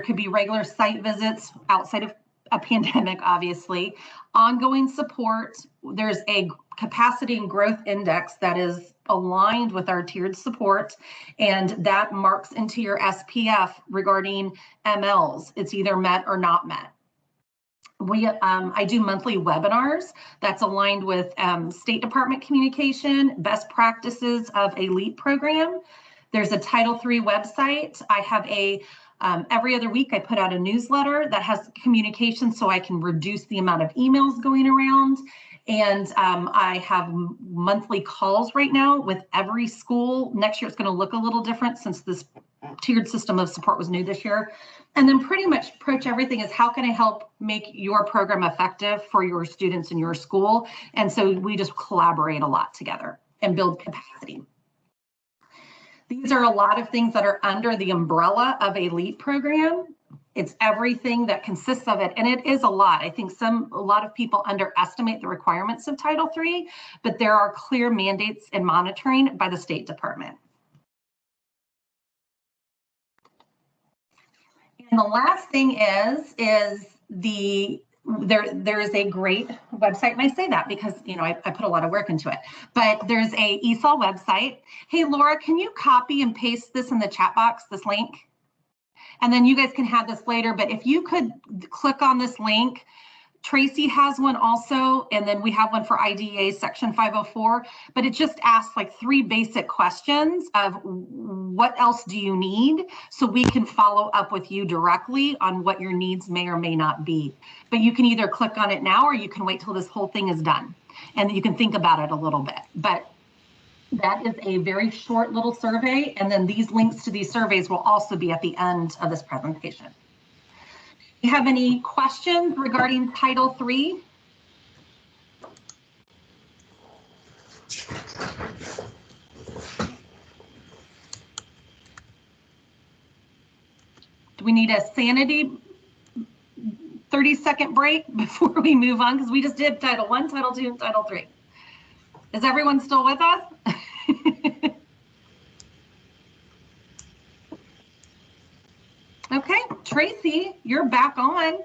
could be regular site visits outside of a pandemic, obviously. Ongoing support. There's a capacity and growth index that is aligned with our tiered support, and that marks into your SPF regarding MLs. It's either met or not met. I do monthly webinars that's aligned with State Department communication, best practices of a LEAP program. There's a Title III website. I have every other week I put out a newsletter that has communication so I can reduce the amount of emails going around. And I have monthly calls right now with every school. Next year it's going to look a little different since this tiered system of support was new this year. And then pretty much approach everything as how can I help make your program effective for your students in your school? And so we just collaborate a lot together and build capacity. These are a lot of things that are under the umbrella of a LEAP program. It's everything that consists of it, and it is a lot. I think a lot of people underestimate the requirements of Title III, but there are clear mandates and monitoring by the State Department. And the last thing is there is a great website, and I say that because I put a lot of work into it, but there's a ESOL website. Hey Laura, can you copy and paste this in the chat box, this link? And then you guys can have this later, but if you could click on this link, Tracy has one also, and then we have one for IDEA Section 504, but it just asks like 3 basic questions of what else do you need, so we can follow up with you directly on what your needs may or may not be. But you can either click on it now, or you can wait till this whole thing is done, and you can think about it a little bit. But that is a very short little survey, and then these links to these surveys will also be at the end of this presentation. Do you have any questions regarding Title III? Do we need a sanity 30-second break before we move on? Because we just did Title I, Title II, and Title III. Is everyone still with us? Okay, Tracy, you're back on.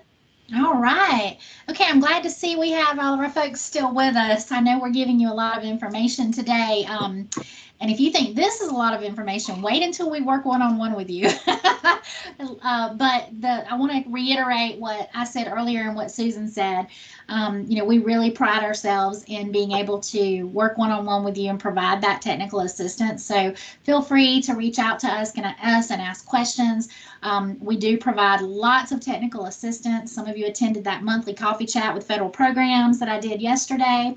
All right. Okay, I'm glad to see we have all of our folks still with us. I know we're giving you a lot of information today. And if you think this is a lot of information, wait until we work one-on-one with you. But I want to reiterate what I said earlier and what Susan said. We really pride ourselves in being able to work one-on-one with you and provide that technical assistance. So feel free to reach out to us and ask questions. We do provide lots of technical assistance. Some of you attended that monthly coffee chat with federal programs that I did yesterday.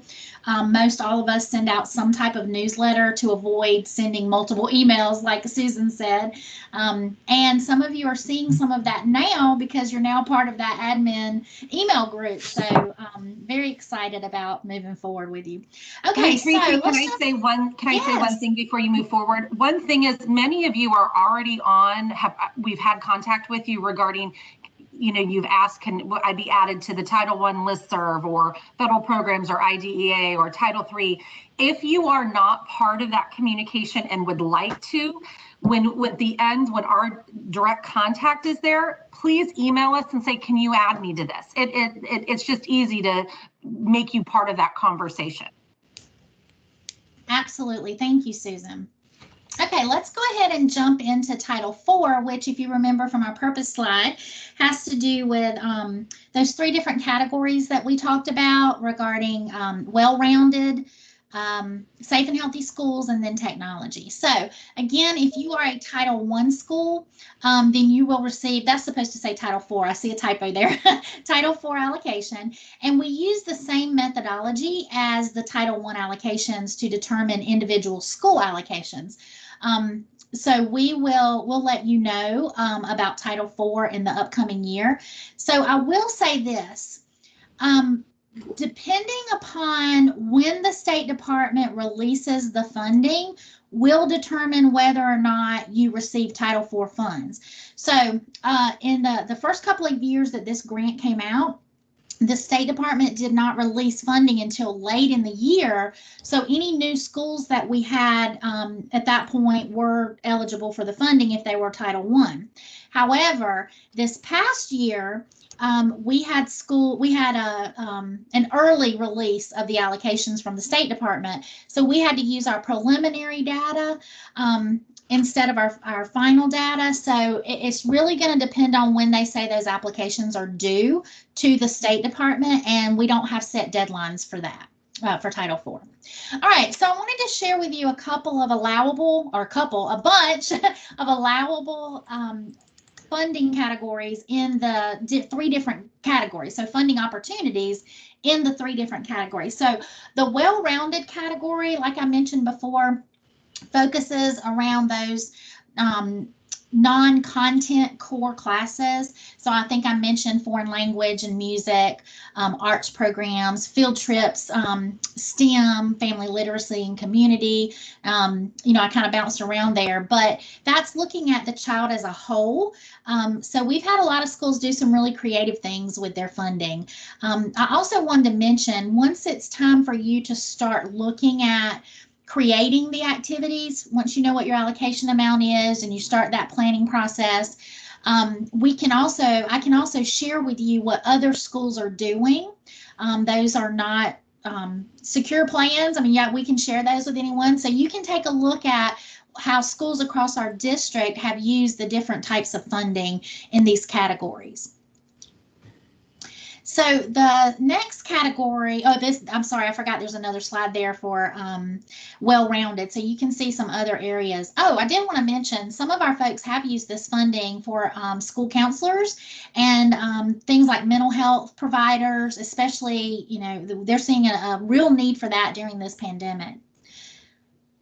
Most all of us send out some type of newsletter to avoid sending multiple emails, like Susan said. And some of you are seeing some of that now because you're now part of that admin email group. So very excited about moving forward with you. Okay, Tracy, can I say one thing before you move forward? One thing is many of you are already on, we've had contact with you regarding, you've asked, can I be added to the Title I listserv or federal programs or IDEA or Title III? If you are not part of that communication and would like to, when our direct contact is there, please email us and say, can you add me to this? It's just easy to make you part of that conversation. Absolutely. Thank you, Susan. Okay, let's go ahead and jump into Title IV, which, if you remember from our purpose slide, has to do with those three different categories that we talked about regarding well-rounded, safe and healthy schools, and then technology. So again, if you are a Title I school, then you will receive, that's supposed to say Title IV. I see a typo there. Title IV allocation. And we use the same methodology as the Title I allocations to determine individual school allocations. So we'll let you know about Title IV in the upcoming year. So I will say this. Depending upon when the State Department releases the funding, will determine whether or not you receive Title IV funds. So in the first couple of years that this grant came out, the State Department did not release funding until late in the year. So any new schools that we had at that point were eligible for the funding if they were Title I. However, this past year, we had an early release of the allocations from the State Department. So we had to use our preliminary data instead of our final data. So it's really going to depend on when they say those applications are due to the State Department, and we don't have set deadlines for that. For Title IV. All right, so I wanted to share with you a bunch of allowable funding categories in the three different categories. So funding opportunities in the three different categories. So the well-rounded category, like I mentioned before, focuses around those non-content core classes. So I think I mentioned foreign language and music, arts programs, field trips, STEM, family literacy and community. I kind of bounced around there, but that's looking at the child as a whole. So we've had a lot of schools do some really creative things with their funding. I also wanted to mention, once it's time for you to start looking at creating the activities, once you know what your allocation amount is and you start that planning process, I can also share with you what other schools are doing. Those are not secure plans. I mean, yeah, we can share those with anyone. So you can take a look at how schools across our district have used the different types of funding in these categories. So the next category, I'm sorry, I forgot there's another slide there for well-rounded. So you can see some other areas. Oh, I did want to mention some of our folks have used this funding for school counselors and things like mental health providers, especially, they're seeing a real need for that during this pandemic.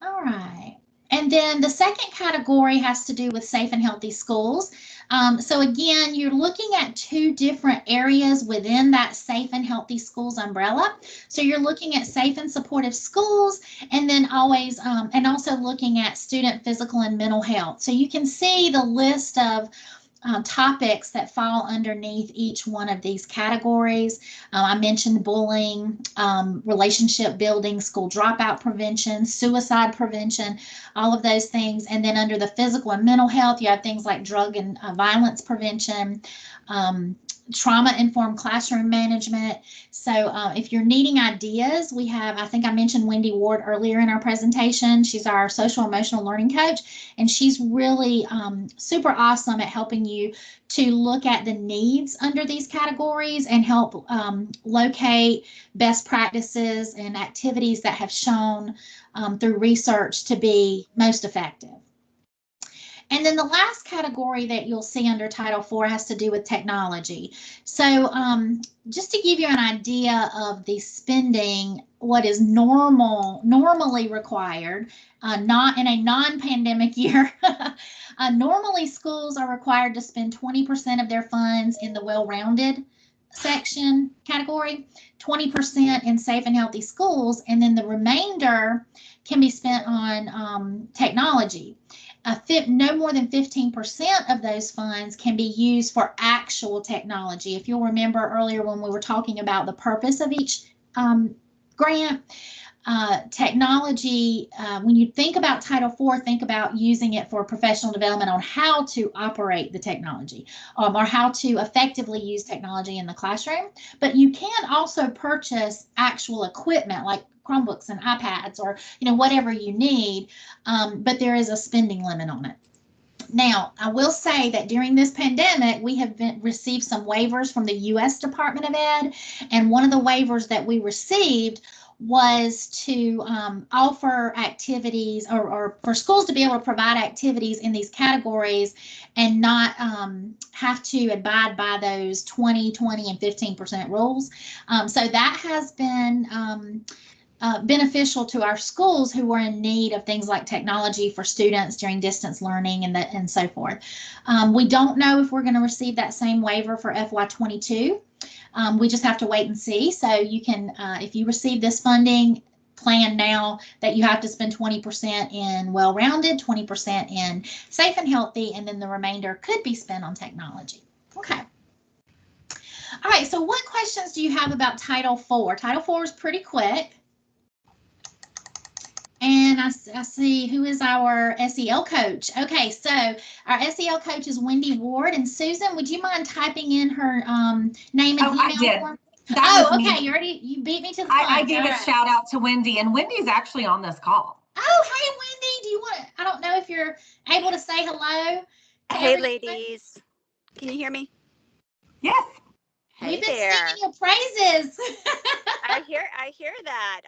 All right. And then the second category has to do with safe and healthy schools. So again, you're looking at two different areas within that safe and healthy schools umbrella. So you're looking at safe and supportive schools, and then always, and also looking at student physical and mental health. So you can see the list of topics that fall underneath each one of these categories. I mentioned bullying, relationship building, school dropout prevention, suicide prevention, all of those things. And then under the physical and mental health, you have things like drug and violence prevention, trauma-informed classroom management. So if you're needing ideas, we have, I think I mentioned Wendy Ward earlier in our presentation. She's our social emotional learning coach, and she's really super awesome at helping you to look at the needs under these categories and help locate best practices and activities that have shown through research to be most effective. And then the last category that you'll see under Title IV has to do with technology. So just to give you an idea of the spending, what is normally required, not in a non-pandemic year, normally schools are required to spend 20% of their funds in the well-rounded section category, 20% in safe and healthy schools, and then the remainder can be spent on technology. No more than 15% of those funds can be used for actual technology. If you'll remember earlier when we were talking about the purpose of each grant, technology, when you think about Title IV, think about using it for professional development on how to operate the technology or how to effectively use technology in the classroom. But you can also purchase actual equipment like Chromebooks and iPads or, whatever you need. But there is a spending limit on it. Now, I will say that during this pandemic, we have received some waivers from the U.S. Department of Ed, and one of the waivers that we received was to offer activities or for schools to be able to provide activities in these categories and not have to abide by those 20, 20, and 15% rules. So that has been beneficial to our schools who were in need of things like technology for students during distance learning and so forth. We don't know if we're going to receive that same waiver for FY22. We just have to wait and see. So you can, if you receive this funding, plan now that you have to spend 20% in well-rounded, 20% in safe and healthy, and then the remainder could be spent on technology. Okay. All right, so what questions do you have about Title IV? Title IV is pretty quick. And I see who is our SEL coach. Okay, so our SEL coach is Wendy Ward. And Susan, would you mind typing in her name and email? I did. Form? Okay. You beat me to the punch. I gave a shout out to Wendy, and Wendy's actually on this call. Oh, hey, Wendy. Do you want? I don't know if you're able to say hello. Hey, ladies. Can you hear me? Yes. We've been singing your praises. I hear that.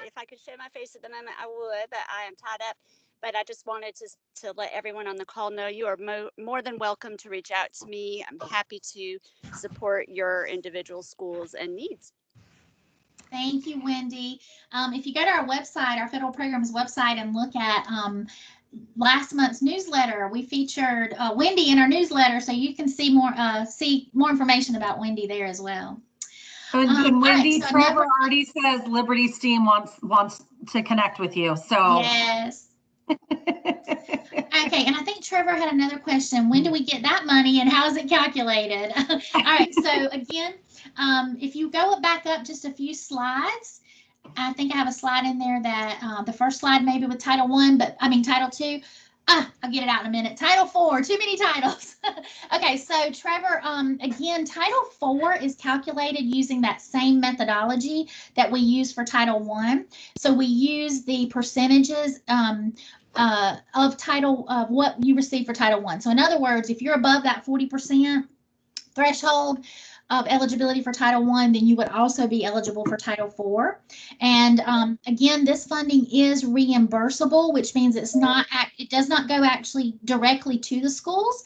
If I could show my face at the moment, I would, but I am tied up. But I just wanted to let everyone on the call know you are more than welcome to reach out to me. I'm happy to support your individual schools and needs. Thank you, Wendy. If you go to our website, our federal programs website, and look at last month's newsletter, we featured Wendy in our newsletter, so you can see more information about Wendy there as well. And Wendy, right, so Trevor already says Liberty STEAM wants to connect with you. So yes. Okay, and I think Trevor had another question. When do we get that money, and how is it calculated? All right. So again, if you go back up just a few slides. I think I have a slide in there that the first slide maybe with Title II. I'll get it out in a minute. Title IV, too many titles. Okay, so Trevor, again, Title IV is calculated using that same methodology that we use for Title I. So we use the percentages of what you receive for Title I. So in other words, if you're above that 40% threshold of eligibility for Title I, then you would also be eligible for Title IV. And again, this funding is reimbursable, which means it does not go actually directly to the schools.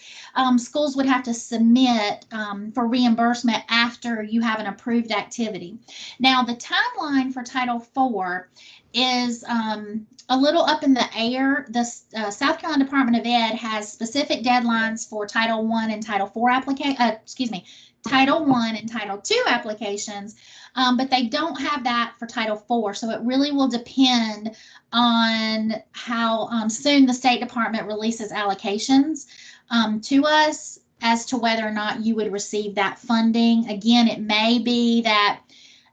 Schools would have to submit for reimbursement after you have an approved activity. Now, the timeline for Title IV is a little up in the air. The South Carolina Department of Ed has specific deadlines for Title I and Title IV Title I and Title II applications, but they don't have that for Title IV. So it really will depend on how soon the State Department releases allocations to us as to whether or not you would receive that funding. Again, it may be that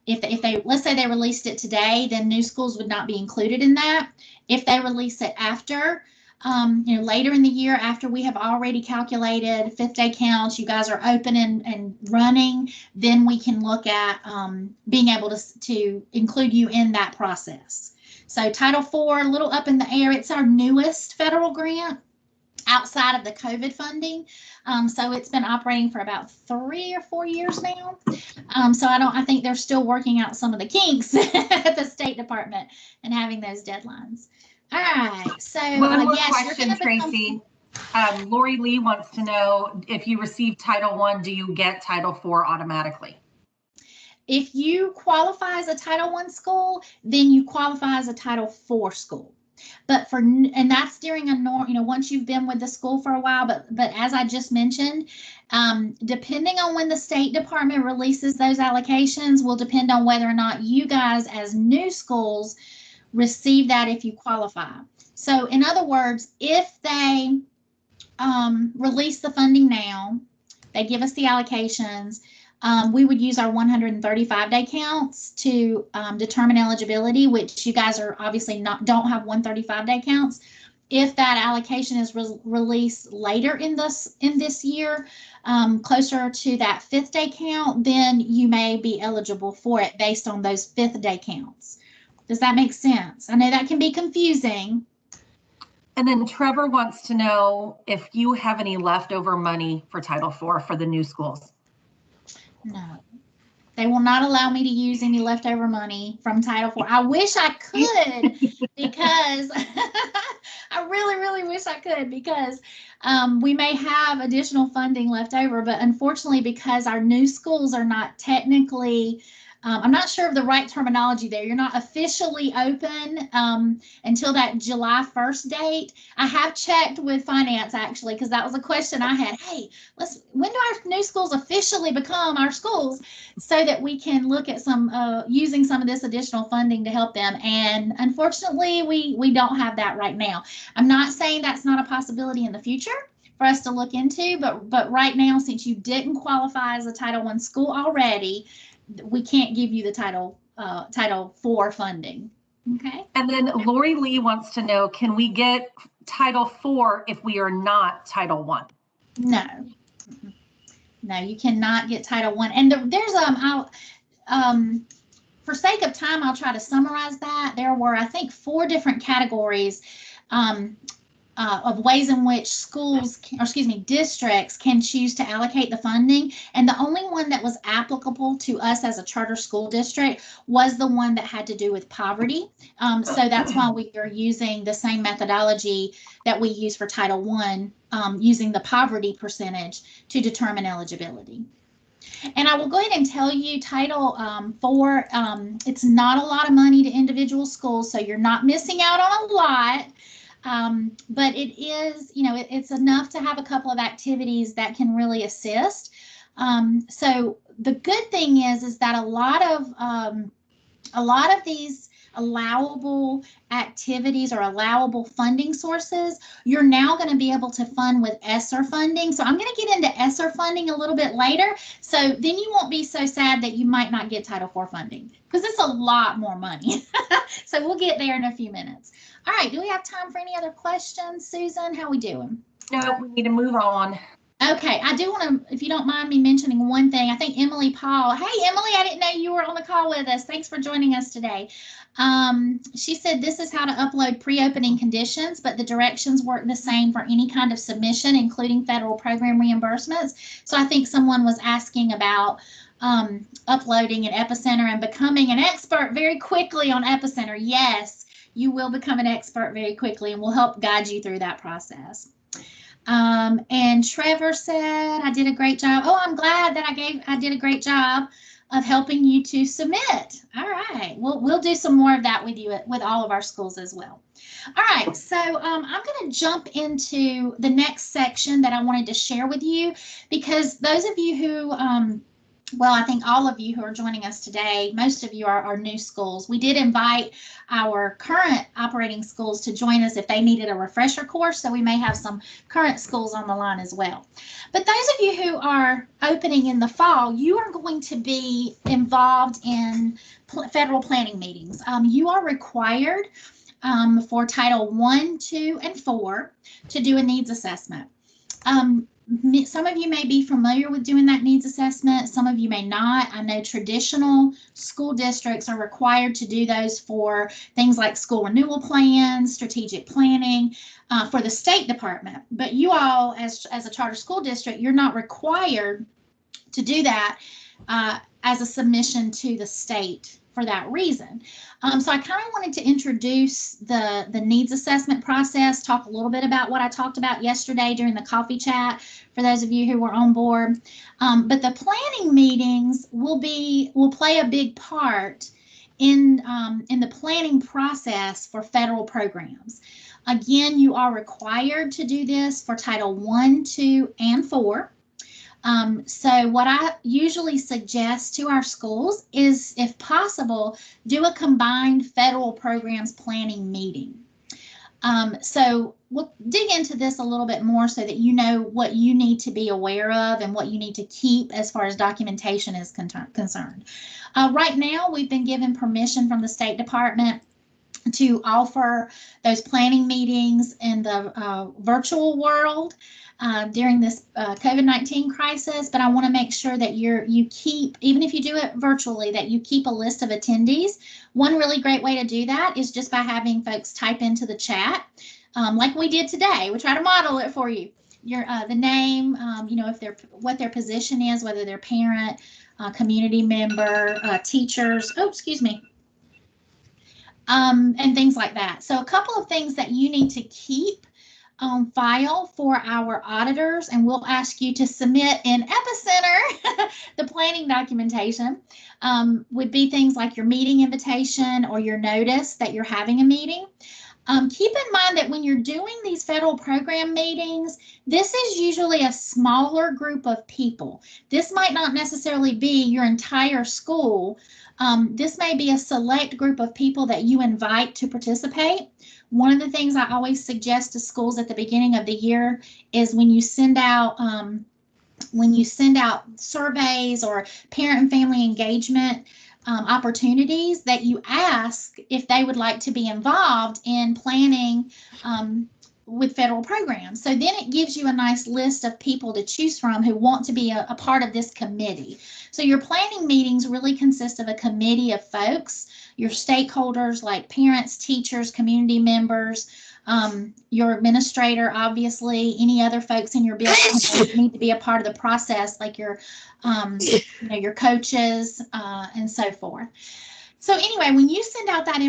if they, let's say they released it today, then new schools would not be included in that. If they release it after, later in the year, after we have already calculated fifth day counts, you guys are open and running, then we can look at being able to include you in that process. So Title IV, a little up in the air. It's our newest federal grant outside of the COVID funding. So it's been operating for about 3 or 4 years now. So I think they're still working out some of the kinks at the State Department and having those deadlines. All right, so one more question, Tracy. Lori Lee wants to know, if you receive Title I, do you get Title IV automatically? If you qualify as a Title I school, then you qualify as a Title IV school. But and that's during once you've been with the school for a while. But as I just mentioned, depending on when the State Department releases those allocations will depend on whether or not you guys as new schools receive that if you qualify. So in other words, if they release the funding now, they give us the allocations, we would use our 135-day counts to determine eligibility, which you guys are obviously don't have 135-day counts. If that allocation is released later in this year, closer to that 5th day count, then you may be eligible for it based on those 5th day counts. Does that make sense? I know that can be confusing. And then Trevor wants to know if you have any leftover money for Title IV for the new schools. No, they will not allow me to use any leftover money from Title IV. I wish I could because I really, really wish I could because we may have additional funding left over, but unfortunately, because our new schools are not technically, I'm not sure of the right terminology there. You're not officially open until that July 1st date. I have checked with finance actually, because that was a question I had. Hey, when do our new schools officially become our schools so that we can look at some using some of this additional funding to help them? And unfortunately, we don't have that right now. I'm not saying that's not a possibility in the future for us to look into, but right now, since you didn't qualify as a Title I school already, we can't give you the Title IV funding. Okay. And then Lori Lee wants to know, can we get Title IV if we are not Title I? No. No, you cannot get Title I. And there's for sake of time, I'll try to summarize that. There were, I think, 4 different categories of ways in which districts can choose to allocate the funding. And the only one that was applicable to us as a charter school district was the one that had to do with poverty. So that's why we are using the same methodology that we use for Title I, using the poverty percentage to determine eligibility. And I will go ahead and tell you, Title IV, it's not a lot of money to individual schools, so you're not missing out on a lot. But it is, it's enough to have a couple of activities that can really assist. So the good thing is that a lot of these allowable activities or allowable funding sources, you're now going to be able to fund with ESSER funding. So I'm going to get into ESSER funding a little bit later. So then you won't be so sad that you might not get Title IV funding, because it's a lot more money. So we'll get there in a few minutes. All right, do we have time for any other questions? Susan, how we doing? No, we need to move on. Okay, I do want to, if you don't mind me mentioning one thing, I think Emily Paul, hey Emily, I didn't know you were on the call with us. Thanks for joining us today. She said this is how to upload pre-opening conditions, but the directions work the same for any kind of submission, including federal program reimbursements. So I think someone was asking about uploading an Epicenter and becoming an expert very quickly on Epicenter. Yes, you will become an expert very quickly, and we'll help guide you through that process. And Trevor said, I did a great job. Oh, I'm glad that I did a great job of helping you to submit. All right. We'll do some more of that with you with all of our schools as well. All right. So I'm going to jump into the next section that I wanted to share with you, because those of you who, well, I think all of you who are joining us today, most of you are new schools. We did invite our current operating schools to join us if they needed a refresher course, so we may have some current schools on the line as well. But those of you who are opening in the fall, you are going to be involved in federal planning meetings. You are required for Title I, II, and IV to do a needs assessment. Some of you may be familiar with doing that needs assessment. Some of you may not. I know traditional school districts are required to do those for things like school renewal plans, strategic planning, for the State Department. But you all, as a charter school district, you're not required to do that as a submission to the state for that reason. So I kind of wanted to introduce the needs assessment process, talk a little bit about what I talked about yesterday during the coffee chat for those of you who were on board. But the planning meetings will play a big part in the planning process for federal programs. Again, you are required to do this for Title I, II, and IV. So what I usually suggest to our schools is, if possible, do a combined federal programs planning meeting. So we'll dig into this a little bit more so that you know what you need to be aware of and what you need to keep as far as documentation is concerned. Right now, we've been given permission from the State Department to offer those planning meetings in the virtual world during this COVID-19 crisis, but I want to make sure that you keep, even if you do it virtually, that you keep a list of attendees. One really great way to do that is just by having folks type into the chat, like we did today. We try to model it for you. Your the name, you know, if they're what their position is, whether they're parent, community member, teachers. Oh, excuse me. And things like that. So a couple of things that you need to keep on file for our auditors, and we'll ask you to submit in Epicenter the planning documentation, would be things like your meeting invitation or your notice that you're having a meeting. Keep in mind that when you're doing these federal program meetings, this is usually a smaller group of people. This might not necessarily be your entire school. This may be a select group of people that you invite to participate. One of the things I always suggest to schools at the beginning of the year is when you send out surveys or parent and family engagement opportunities, that you ask if they would like to be involved in planning with federal programs. So then it gives you a nice list of people to choose from who want to be a part of this committee. So your planning meetings really consist of a committee of folks, your stakeholders like parents, teachers, community members, your administrator, obviously, any other folks in your building need to be a part of the process, like your, you know, your coaches, and so forth. So anyway, when you send out that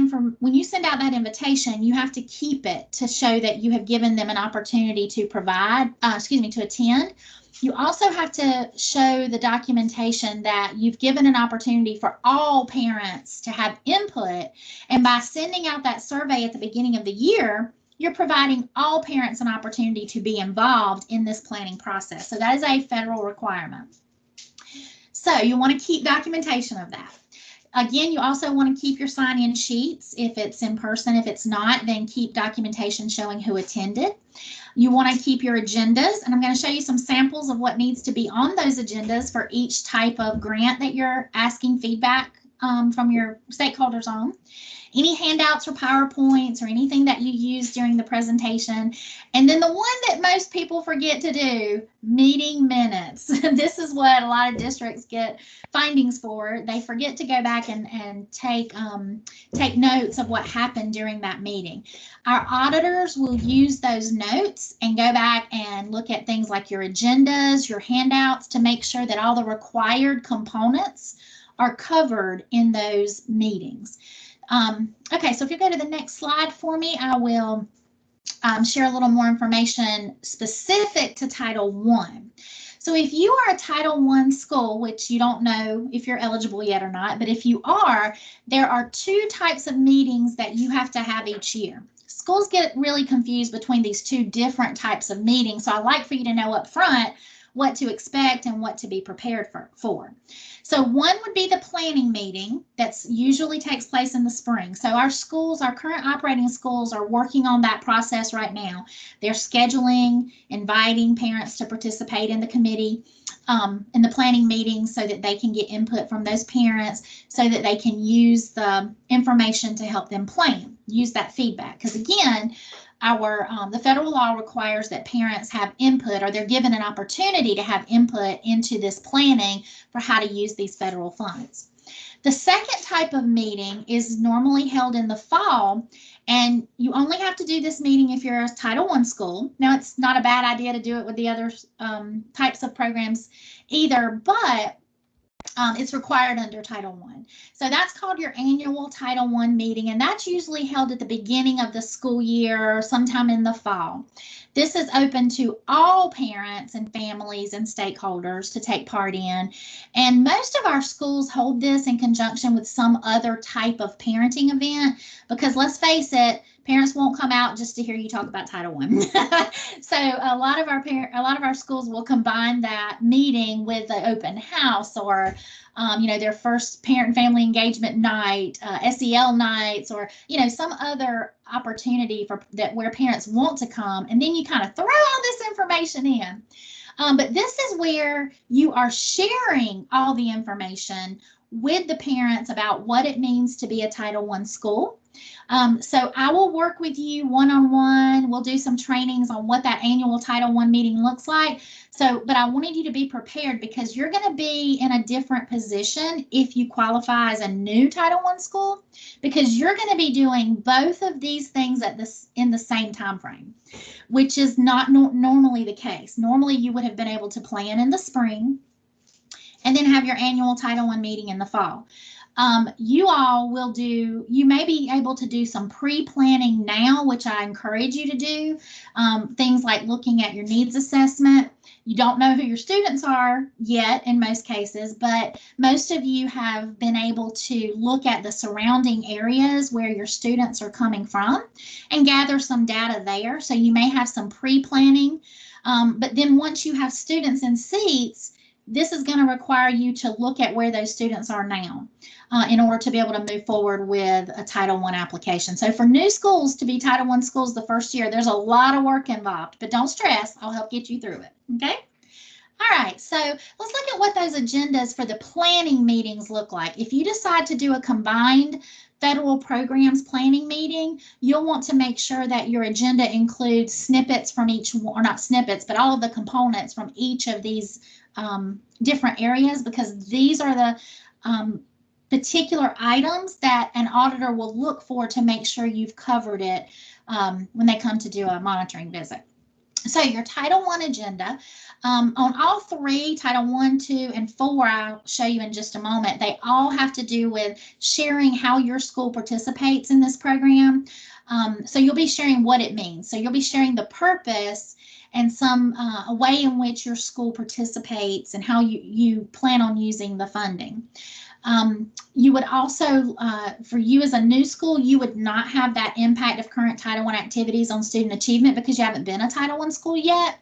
invitation, you have to keep it to show that you have given them an opportunity to to attend. You also have to show the documentation that you've given an opportunity for all parents to have input. And by sending out that survey at the beginning of the year, you're providing all parents an opportunity to be involved in this planning process. So that is a federal requirement. So you want to keep documentation of that. Again, you also want to keep your sign-in sheets if it's in person. If it's not, then keep documentation showing who attended. You want to keep your agendas, and I'm going to show you some samples of what needs to be on those agendas for each type of grant that you're asking feedback from your stakeholders on. Any handouts or PowerPoints or anything that you use during the presentation. And then the one that most people forget to do, meeting minutes. This is what a lot of districts get findings for. They forget to go back and take notes of what happened during that meeting. Our auditors will use those notes and go back and look at things like your agendas, your handouts, to make sure that all the required components are covered in those meetings. Okay, so if you go to the next slide for me, I will share a little more information specific to Title I. So if you are a Title I school, which you don't know if you're eligible yet or not, but if you are, there are two types of meetings that you have to have each year. Schools get really confused between these two different types of meetings, so I'd like for you to know up front what to expect and what to be prepared for. So one would be the planning meeting that usually takes place in the spring. So our schools, our current operating schools, are working on that process right now. They're scheduling, inviting parents to participate in the committee, in the planning meetings, so that they can get input from those parents, so that they can use the information to help them plan, use that feedback. Because again, the federal law requires that parents have input, or they're given an opportunity to have input into this planning for how to use these federal funds. The second type of meeting is normally held in the fall, and you only have to do this meeting if you're a Title I school. Now, it's not a bad idea to do it with the other types of programs either, but it's required under Title I. So that's called your annual Title I meeting, and that's usually held at the beginning of the school year or sometime in the fall. This is open to all parents and families and stakeholders to take part in, and most of our schools hold this in conjunction with some other type of parenting event, because let's face it, parents won't come out just to hear you talk about Title I. So a lot of our schools will combine that meeting with the open house, or their first parent and family engagement night, SEL nights, or some other opportunity where parents want to come, and then you kind of throw all this information in. But this is where you are sharing all the information with the parents about what it means to be a Title I school. So I will work with you one-on-one. We'll do some trainings on what that annual Title I meeting looks like. So, but I wanted you to be prepared because you're going to be in a different position if you qualify as a new Title I school, because you're going to be doing both of these things in the same time frame, which is not normally the case. Normally, you would have been able to plan in the spring and then have your annual Title I meeting in the fall. You may be able to do some pre-planning now, which I encourage you to do. Things like looking at your needs assessment. You don't know who your students are yet in most cases, but most of you have been able to look at the surrounding areas where your students are coming from and gather some data there. So you may have some pre-planning, but then once you have students in seats, this is going to require you to look at where those students are now in order to be able to move forward with a Title I application. So for new schools to be Title I schools the first year, there's a lot of work involved, but don't stress. I'll help get you through it. Okay. All right. So let's look at what those agendas for the planning meetings look like. If you decide to do a combined federal programs planning meeting, you'll want to make sure that your agenda includes snippets from each, or not snippets, but all of the components from each of these different areas, because these are the particular items that an auditor will look for to make sure you've covered it when they come to do a monitoring visit. So your Title I agenda, on all three, Title I, II, and IV, I'll show you in just a moment, they all have to do with sharing how your school participates in this program. So you'll be sharing what it means. So you'll be sharing the purpose and some a way in which your school participates and how you plan on using the funding. You would also, for you as a new school, you would not have that impact of current Title I activities on student achievement because you haven't been a Title I school yet.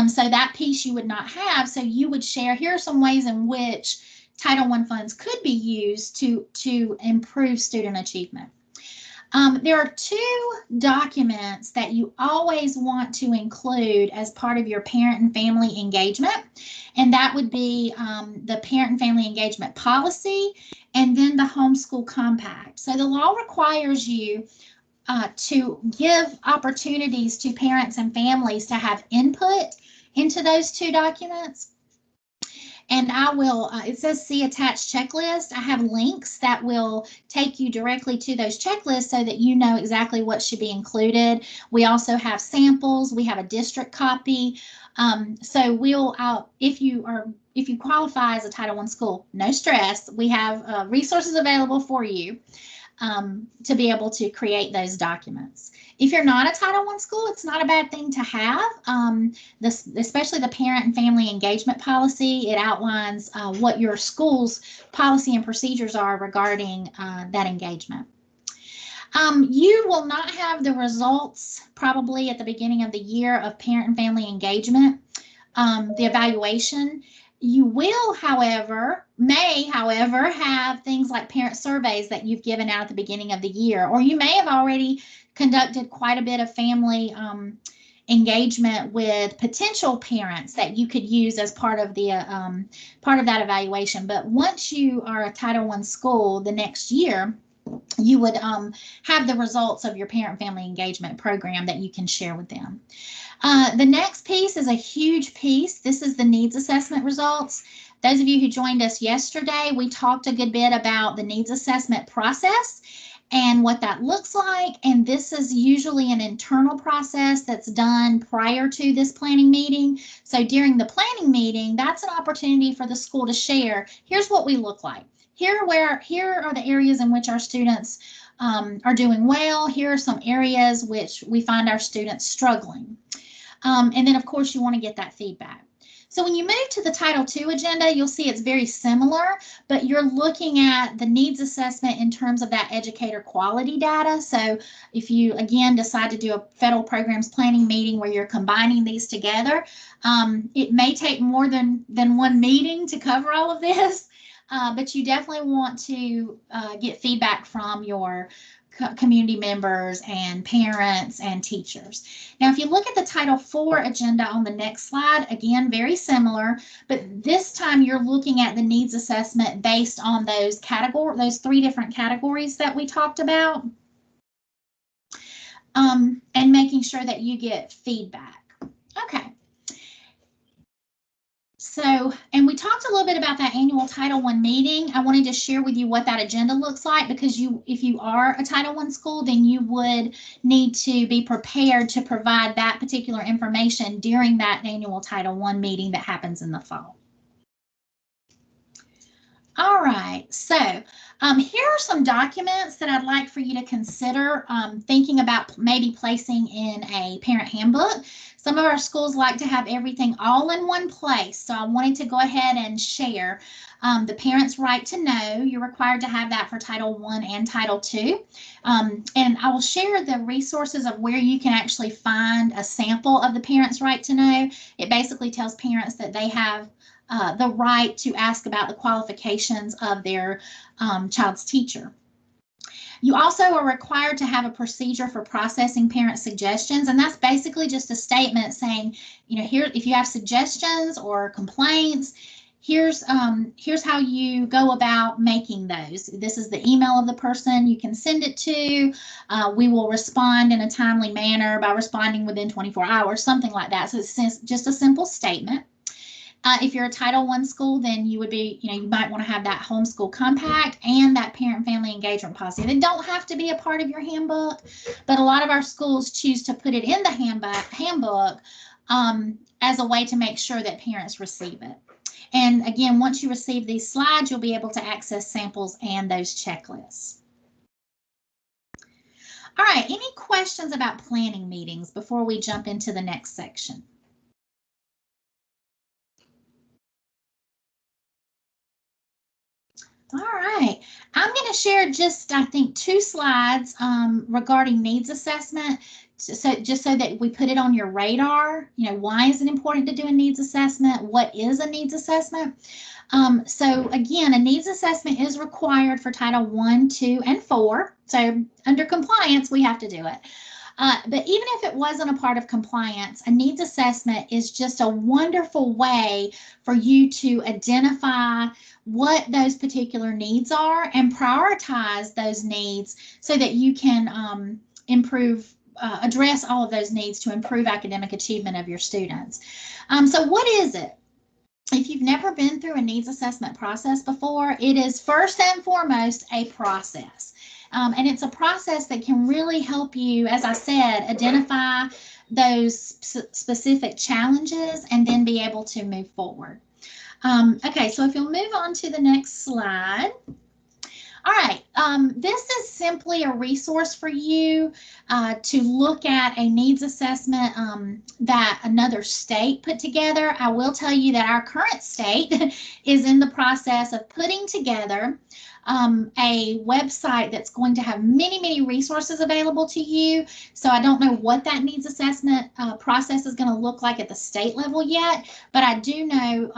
So that piece you would not have. So you would share, here are some ways in which Title I funds could be used to improve student achievement. There are two documents that you always want to include as part of your parent and family engagement, and that would be the parent and family engagement policy and then the homeschool compact. So the law requires you to give opportunities to parents and families to have input into those two documents. And I will, it says see attached checklist. I have links that will take you directly to those checklists so that you know exactly what should be included. We also have samples. We have a district copy. So if you qualify as a Title I school, no stress. We have resources available for you to be able to create those documents. If you're not a Title I school, it's not a bad thing to have, especially the parent and family engagement policy. It outlines what your school's policy and procedures are regarding that engagement. You will not have the results probably at the beginning of the year of parent and family engagement, the evaluation. You will, may, however, have things like parent surveys that you've given out at the beginning of the year, or you may have already conducted quite a bit of family engagement with potential parents that you could use as part of the part of that evaluation. But once you are a Title I school the next year, you would have the results of your parent family engagement program that you can share with them. The next piece is a huge piece. This is the needs assessment results. Those of you who joined us yesterday, we talked a good bit about the needs assessment process and what that looks like. And this is usually an internal process that's done prior to this planning meeting. So during the planning meeting, that's an opportunity for the school to share, here's what we look like. Here are the areas in which our students are doing well. Here are some areas which we find our students struggling. And then, of course, you want to get that feedback. So when you move to the Title II agenda, you'll see it's very similar, but you're looking at the needs assessment in terms of that educator quality data. So if you, again, decide to do a federal programs planning meeting where you're combining these together, it may take more than one meeting to cover all of this, but you definitely want to get feedback from your community members and parents and teachers. Now, if you look at the Title IV agenda on the next slide, again, very similar, but this time you're looking at the needs assessment based on those three different categories that we talked about. and making sure that you get feedback. Okay. So, and we talked a little bit about that annual Title I meeting. I wanted to share with you what that agenda looks like, because if you are a Title I school, then you would need to be prepared to provide that particular information during that annual Title I meeting that happens in the fall. All right, so here are some documents that I'd like for you to consider thinking about maybe placing in a parent handbook. Some of our schools like to have everything all in one place, so I wanted to go ahead and share the Parents' Right to Know. You're required to have that for Title I and Title II. And I will share the resources of where you can actually find a sample of the Parents' Right to Know. It basically tells parents that they have the right to ask about the qualifications of their child's teacher. You also are required to have a procedure for processing parent suggestions, and that's basically just a statement saying, you know, here, if you have suggestions or complaints, here's how you go about making those. This is the email of the person you can send it to. We will respond in a timely manner by responding within 24 hours, something like that. So it's just a simple statement. If you're a Title I school, then you would be, you might want to have that homeschool compact and that parent-family engagement policy. They don't have to be a part of your handbook, but a lot of our schools choose to put it in the handbook as a way to make sure that parents receive it. And again, once you receive these slides, you'll be able to access samples and those checklists. All right, any questions about planning meetings before we jump into the next section? All right, I'm going to share just, I think, 2 slides regarding needs assessment, just so that we put it on your radar. Why is it important to do a needs assessment? What is a needs assessment? So again, a needs assessment is required for Title I, II, and IV. So under compliance, we have to do it. But even if it wasn't a part of compliance, a needs assessment is just a wonderful way for you to identify what those particular needs are and prioritize those needs so that you can address all of those needs to improve academic achievement of your students. So what is it? If you've never been through a needs assessment process before, it is first and foremost a process. And it's a process that can really help you, as I said, identify those specific challenges and then be able to move forward. Okay, so if you'll move on to the next slide. All right, this is simply a resource for you to look at a needs assessment that another state put together. I will tell you that our current state is in the process of putting together a website that's going to have many, many resources available to you. So I don't know what that needs assessment process is going to look like at the state level yet, but I do know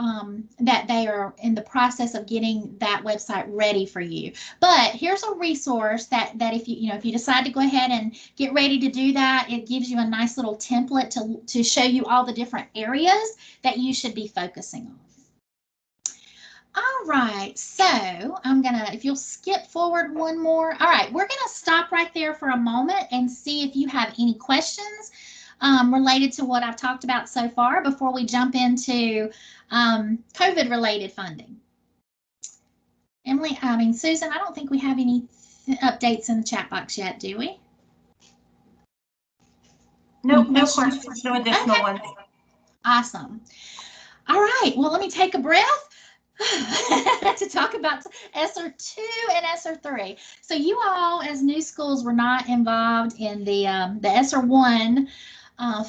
that they are in the process of getting that website ready for you. But here's a resource that if you decide to go ahead and get ready to do that, it gives you a nice little template to show you all the different areas that you should be focusing on. All right, so I'm gonna, if you'll skip forward one more. All right, we're gonna stop right there for a moment and see if you have any questions related to what I've talked about so far before we jump into COVID-related funding. Susan, I don't think we have any updates in the chat box yet, do we? Nope, no questions, no additional ones. Awesome. All right, well, let me take a breath to talk about ESSER 2 and ESSER 3. So you all, as new schools, were not involved in the ESSER 1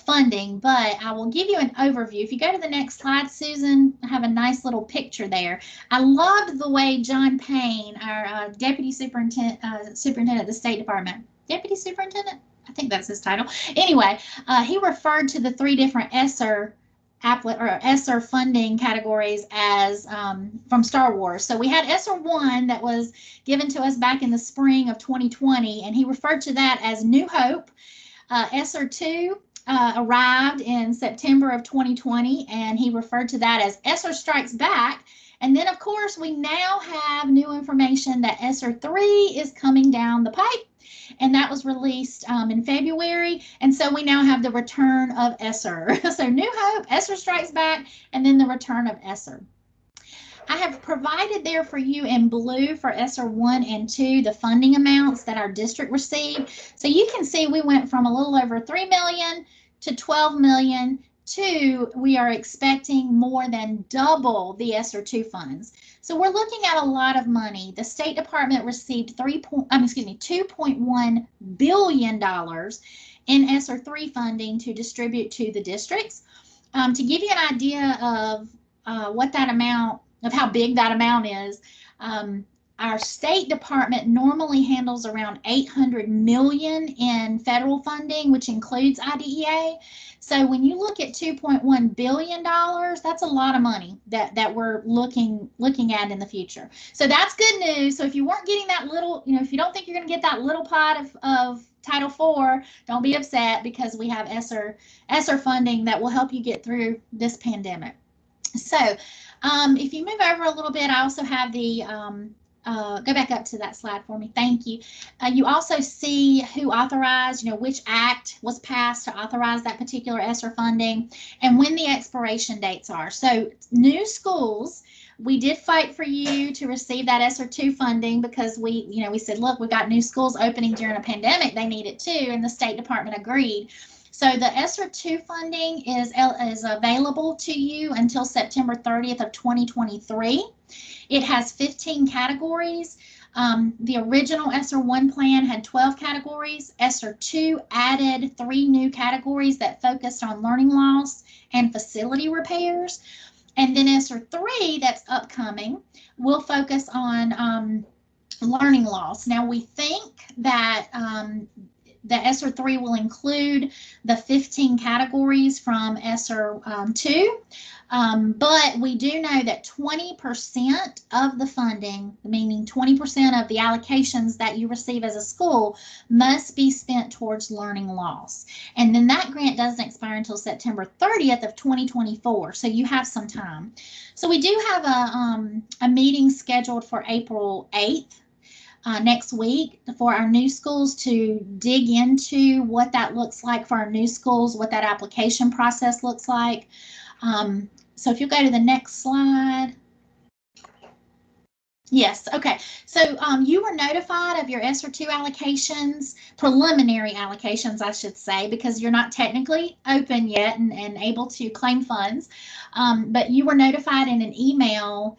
funding, but I will give you an overview. If you go to the next slide, Susan, I have a nice little picture there. I loved the way John Payne, our Deputy Superintendent of the State Department, Deputy Superintendent, I think that's his title. Anyway, he referred to the 3 different ESSER funding categories as from Star Wars. So we had ESSER 1 that was given to us back in the spring of 2020, and he referred to that as New Hope. ESSER 2 arrived in September of 2020, and he referred to that as ESSER Strikes Back. And then, of course, we now have new information that ESSER 3 is coming down the pipe, and that was released in February. And so we now have the return of ESSER. So New Hope, ESSER Strikes Back, and then the return of ESSER. I have provided there for you in blue for ESSER 1 and 2, the funding amounts that our district received. So you can see we went from a little over 3 million to 12 million to we are expecting more than double the ESSER 2 funds. So we're looking at a lot of money. The State Department received $2.1 billion in ESSER 3 funding to distribute to the districts. To give you an idea of what that amount, of how big that amount is, our State Department normally handles around $800 million in federal funding, which includes IDEA. So when you look at $2.1 billion, that's a lot of money that we're looking at in the future. So that's good news. So if you weren't getting that little, if you don't think you're going to get that little pot of Title IV, don't be upset, because we have ESSER funding that will help you get through this pandemic. So if you move over a little bit, I also have the, go back up to that slide for me. Thank you. You also see who authorized, which act was passed to authorize that particular ESSER funding and when the expiration dates are. So new schools, we did fight for you to receive that ESSER 2 funding because we said, look, we've got new schools opening during a pandemic. They need it too. And the State Department agreed. So the ESSER 2 funding is available to you until September 30th of 2023. It has 15 categories. The original ESSER 1 plan had 12 categories. ESSER 2 added 3 new categories that focused on learning loss and facility repairs. And then ESSER 3, that's upcoming, will focus on learning loss. Now, we think that the ESSER 3 will include the 15 categories from ESSER 2, but we do know that 20% of the funding, meaning 20% of the allocations that you receive as a school, must be spent towards learning loss. And then that grant doesn't expire until September 30th of 2024, so you have some time. So we do have a meeting scheduled for April 8th. Next week for our new schools to dig into what that looks like for our new schools, what that application process looks like. So if you go to the next slide. Yes, okay. So you were notified of your ESSER 2 allocations, preliminary allocations, I should say, because you're not technically open yet and able to claim funds. But you were notified in an email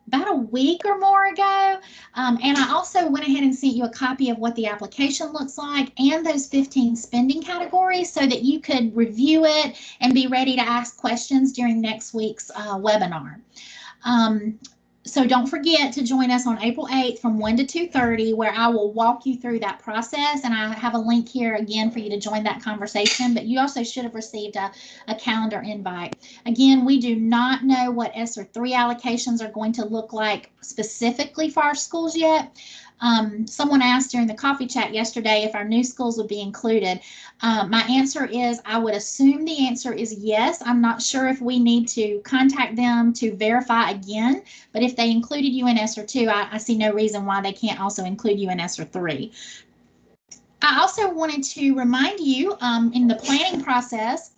about a week or more ago. And I also went ahead and sent you a copy of what the application looks like and those 15 spending categories so that you could review it and be ready to ask questions during next week's webinar. So don't forget to join us on April 8th from 1 to 2:30, where I will walk you through that process. And I have a link here again for you to join that conversation, but you also should have received a calendar invite. Again, we do not know what ESSER 3 allocations are going to look like specifically for our schools yet. Someone asked during the coffee chat yesterday if our new schools would be included. My answer is I would assume the answer is yes. I'm not sure if we need to contact them to verify again, but if they included you in ESSER 2, I see no reason why they can't also include you in ESSER 3. I also wanted to remind you in the planning process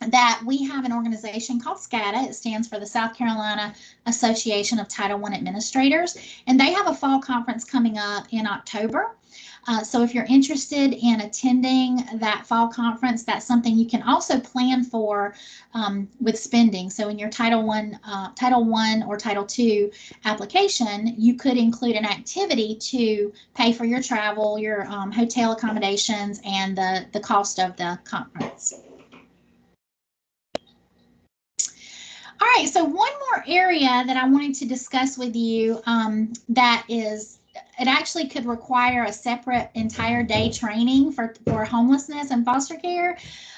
that we have an organization called SCATA. It stands for the South Carolina Association of Title I Administrators, and they have a fall conference coming up in October. So if you're interested in attending that fall conference, that's something you can also plan for with spending. So in your Title I or Title II application, you could include an activity to pay for your travel, your hotel accommodations, and the cost of the conference. All right, so one more area that I wanted to discuss with you that is, it actually could require a separate entire day training for homelessness and foster care.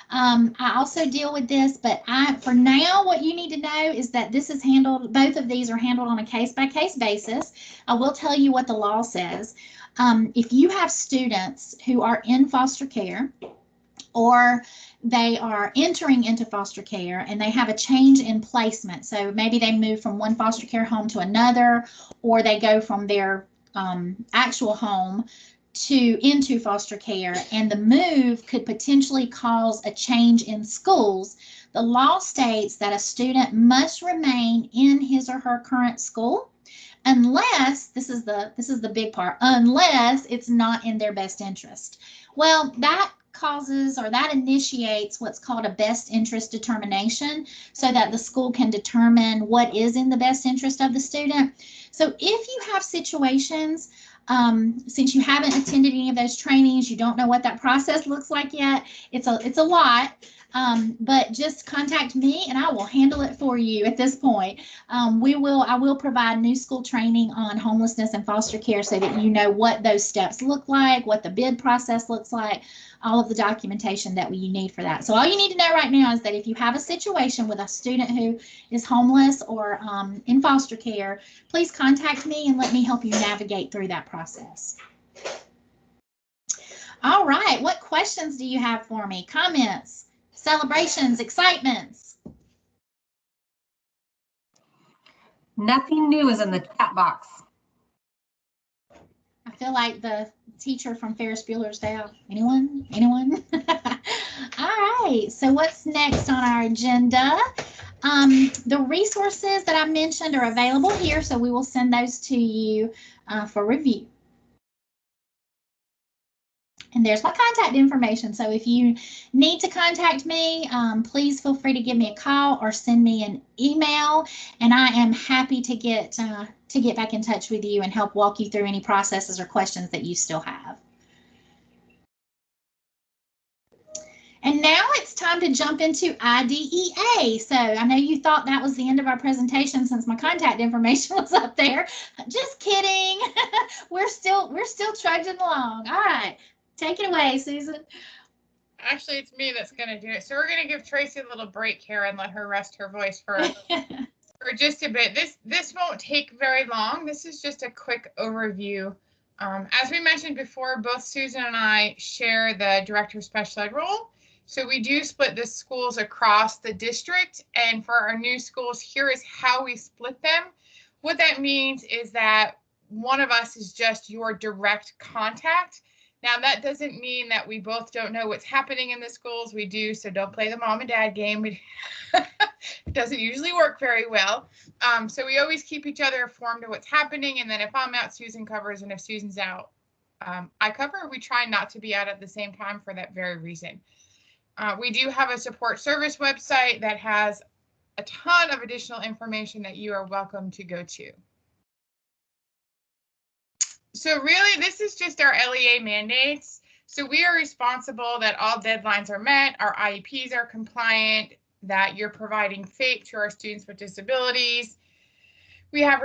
I also deal with this, but for now, what you need to know is that this is handled, both of these are handled on a case-by-case basis. I will tell you what the law says. If you have students who are in foster care, or they are entering into foster care and they have a change in placement. So maybe they move from one foster care home to another, or they go from their actual home into foster care, and the move could potentially cause a change in schools, the law states that a student must remain in his or her current school unless, this is the big part, unless it's not in their best interest. Well, that causes, or that initiates, what's called a best interest determination, so that the school can determine what is in the best interest of the student. So if you have situations, since you haven't attended any of those trainings, you don't know what that process looks like yet, it's a lot. But just contact me and I will handle it for you at this point. I will provide new school training on homelessness and foster care so that you know what those steps look like, what the bid process looks like, all of the documentation that you need for that. So all you need to know right now is that if you have a situation with a student who is homeless or in foster care, please contact me and let me help you navigate through that process. All right, what questions do you have for me? Comments? Celebrations, excitements? Nothing new is in the chat box. I feel like the teacher from Ferris Bueller's Day Off. Anyone? Anyone? All right, so what's next on our agenda? The resources that I mentioned are available here, so we will send those to you for review. And there's my contact information. So if you need to contact me, please feel free to give me a call or send me an email, and I am happy to get back in touch with you and help walk you through any processes or questions that you still have. And now it's time to jump into IDEA. So I know you thought that was the end of our presentation since my contact information was up there. Just kidding. We're still trudging along. All right. Take it away, Susan. Actually, it's me that's going to do it. So we're going to give Tracy a little break here and let her rest her voice for just a bit. This won't take very long. This is just a quick overview. As we mentioned before, both Susan and I share the Director of Special Ed role. So we do split the schools across the district. And for our new schools, here is how we split them. What that means is that one of us is just your direct contact. Now, that doesn't mean that we both don't know what's happening in the schools. We do, so don't play the mom and dad game. It doesn't usually work very well. So we always keep each other informed of what's happening. And then if I'm out, Susan covers. And if Susan's out, I cover. We try not to be out at the same time for that very reason. We do have a support service website that has a ton of additional information that you are welcome to go to. So really, this is just our LEA mandates. So we are responsible that all deadlines are met, our IEPs are compliant, that you're providing FAPE to our students with disabilities. We have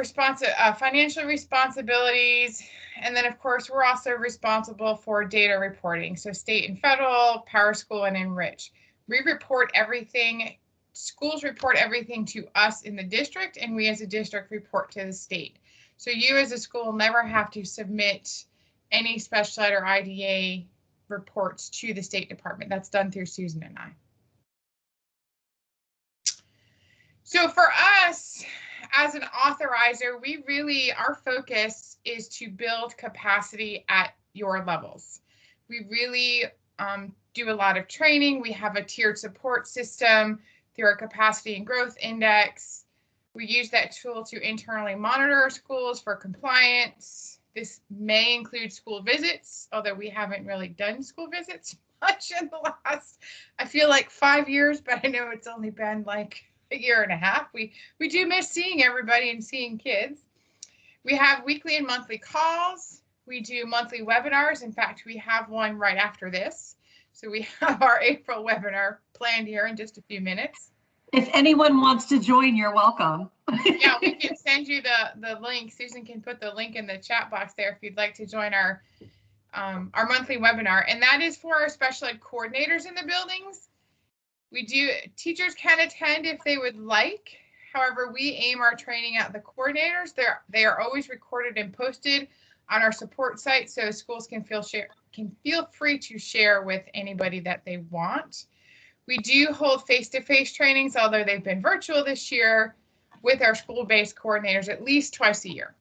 financial responsibilities. And then, of course, we're also responsible for data reporting. So state and federal, PowerSchool, and Enrich. We report everything. Schools report everything to us in the district, and we as a district report to the state. So you as a school never have to submit any special ed or IDEA reports to the State Department. That's done through Susan and I. So for us, as an authorizer, our focus is to build capacity at your levels. We really do a lot of training. We have a tiered support system through our capacity and growth index. We use that tool to internally monitor our schools for compliance. This may include school visits, although we haven't really done school visits much in the last, I feel like 5 years, but I know it's only been like a year and a half. We do miss seeing everybody and seeing kids. We have weekly and monthly calls. We do monthly webinars. In fact, we have one right after this. So we have our April webinar planned here in just a few minutes. If anyone wants to join, you're welcome. Yeah, we can send you the link. Susan can put the link in the chat box there if you'd like to join our monthly webinar. And that is for our special ed coordinators in the buildings. Teachers can attend if they would like. However, we aim our training at the coordinators. They are always recorded and posted on our support site, so schools can feel free to share with anybody that they want. We do hold face-to-face trainings, although they've been virtual this year, with our school-based coordinators at least twice a year.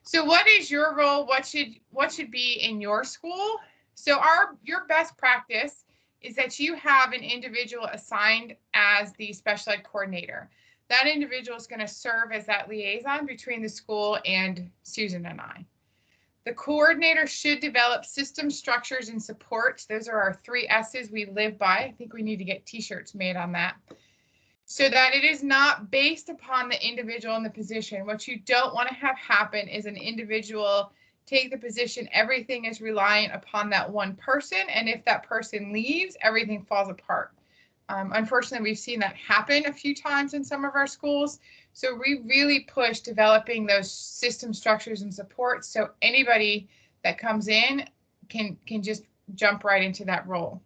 So what is your role? What should be in your school? So your best practice is that you have an individual assigned as the special ed coordinator. That individual is going to serve as that liaison between the school and Susan and I. The coordinator should develop system structures and supports. Those are our 3 S's we live by. I think we need to get t-shirts made on that. So that it is not based upon the individual in the position. What you don't want to have happen is an individual take the position, everything is reliant upon that one person, and if that person leaves, everything falls apart. Unfortunately, we've seen that happen a few times in some of our schools. So we really push developing those system structures and supports so anybody that comes in can just jump right into that role.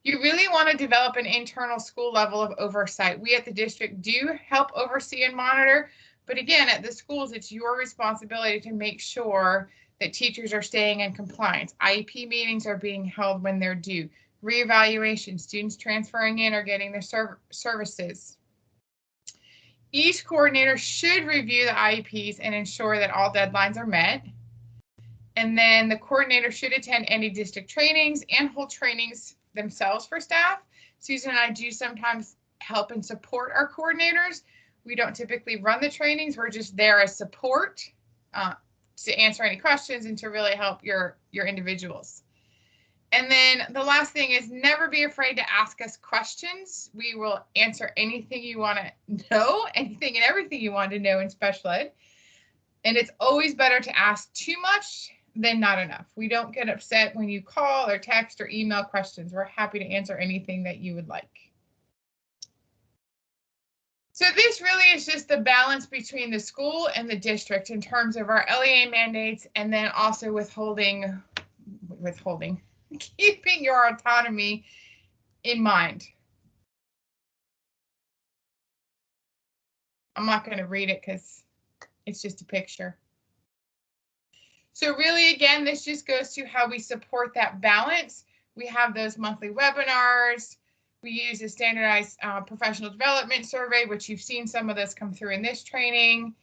You really want to develop an internal school level of oversight. We at the district do help oversee and monitor, but again, at the schools, it's your responsibility to make sure that teachers are staying in compliance. IEP meetings are being held when they're due. Reevaluation, students transferring in or getting their services. Each coordinator should review the IEPs and ensure that all deadlines are met. And then the coordinator should attend any district trainings and hold trainings themselves for staff. Susan and I do sometimes help and support our coordinators. We don't typically run the trainings. We're just there as support to answer any questions and to really help your individuals. And then the last thing is never be afraid to ask us questions. We will answer anything you want to know, anything and everything you want to know in special ed. And it's always better to ask too much than not enough. We don't get upset when you call or text or email questions. We're happy to answer anything that you would like. So this really is just the balance between the school and the district in terms of our LEA mandates, and then also withholding, keeping your autonomy in mind. I'm not going to read it because it's just a picture. So really, again, this just goes to how we support that balance. We have those monthly webinars. We use a standardized professional development survey, which you've seen some of this come through in this training.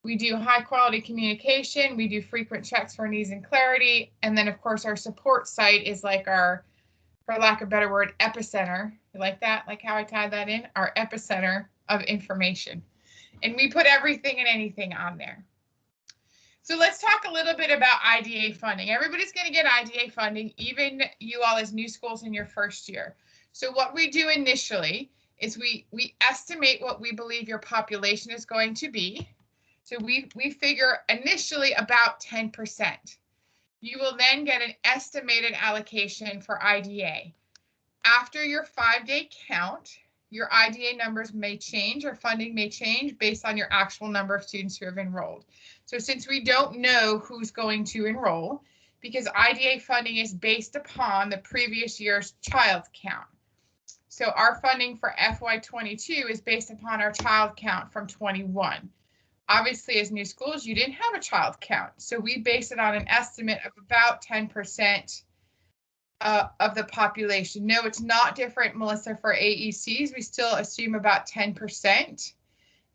We do high quality communication. We do frequent checks for needs and clarity. And then of course our support site is like our, for lack of a better word, epicenter. You like that? Like how I tied that in? Our epicenter of information. And we put everything and anything on there. So let's talk a little bit about IDA funding. Everybody's going to get IDA funding, even you all as new schools in your first year. So what we do initially is we estimate what we believe your population is going to be. So we figure initially about 10%. You will then get an estimated allocation for IDA. After your 5-day count, your IDA numbers may change or funding may change based on your actual number of students who have enrolled. So since we don't know who's going to enroll, because IDA funding is based upon the previous year's child count. So our funding for FY22 is based upon our child count from 21. Obviously, as new schools, you didn't have a child count. So we base it on an estimate of about 10% of the population. No, it's not different, Melissa, for AECs. We still assume about 10%.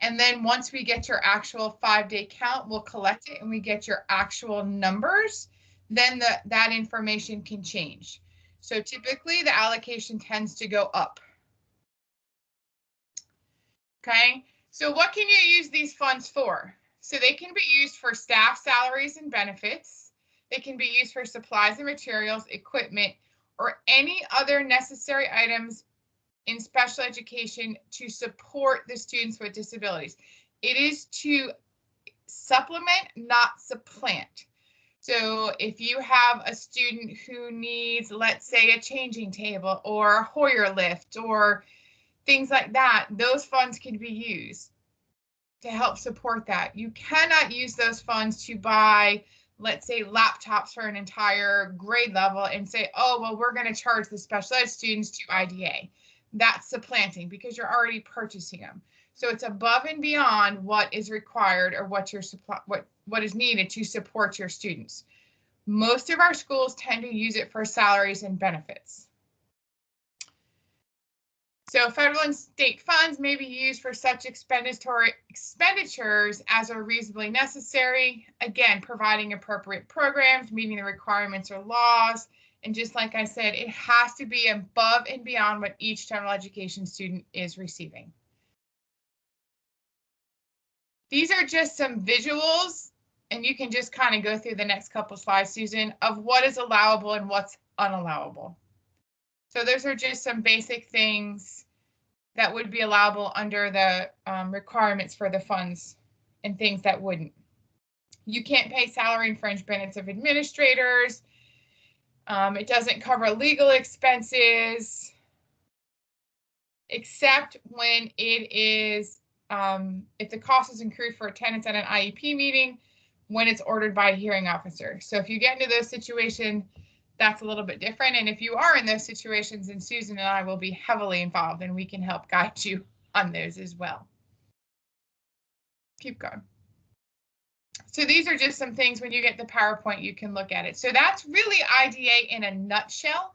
And then once we get your actual 5-day count, we'll collect it and we get your actual numbers, then that information can change. So typically the allocation tends to go up. Okay, so what can you use these funds for? So they can be used for staff salaries and benefits. They can be used for supplies and materials, equipment, or any other necessary items in special education to support the students with disabilities. It is to supplement, not supplant. So if you have a student who needs, let's say, a changing table or a Hoyer lift or things like that, those funds can be used to help support that. You cannot use those funds to buy, let's say, laptops for an entire grade level and say, oh, well, we're going to charge the special ed students to IDA. That's supplanting because you're already purchasing them. So it's above and beyond what is required or what is needed to support your students. Most of our schools tend to use it for salaries and benefits. So federal and state funds may be used for such expenditures as are reasonably necessary. Again, providing appropriate programs, meeting the requirements or laws. And just like I said, it has to be above and beyond what each general education student is receiving. These are just some visuals, and you can just kind of go through the next couple slides, Susan, of what is allowable and what's unallowable. So those are just some basic things that would be allowable under the requirements for the funds and things that wouldn't. You can't pay salary and fringe benefits of administrators. It doesn't cover legal expenses, except when it is, if the cost is incurred for attendance at an IEP meeting, when it's ordered by a hearing officer. So if you get into those situations, that's a little bit different. And if you are in those situations, then Susan and I will be heavily involved and we can help guide you on those as well. Keep going. So these are just some things when you get the PowerPoint, you can look at it. So that's really IDA in a nutshell.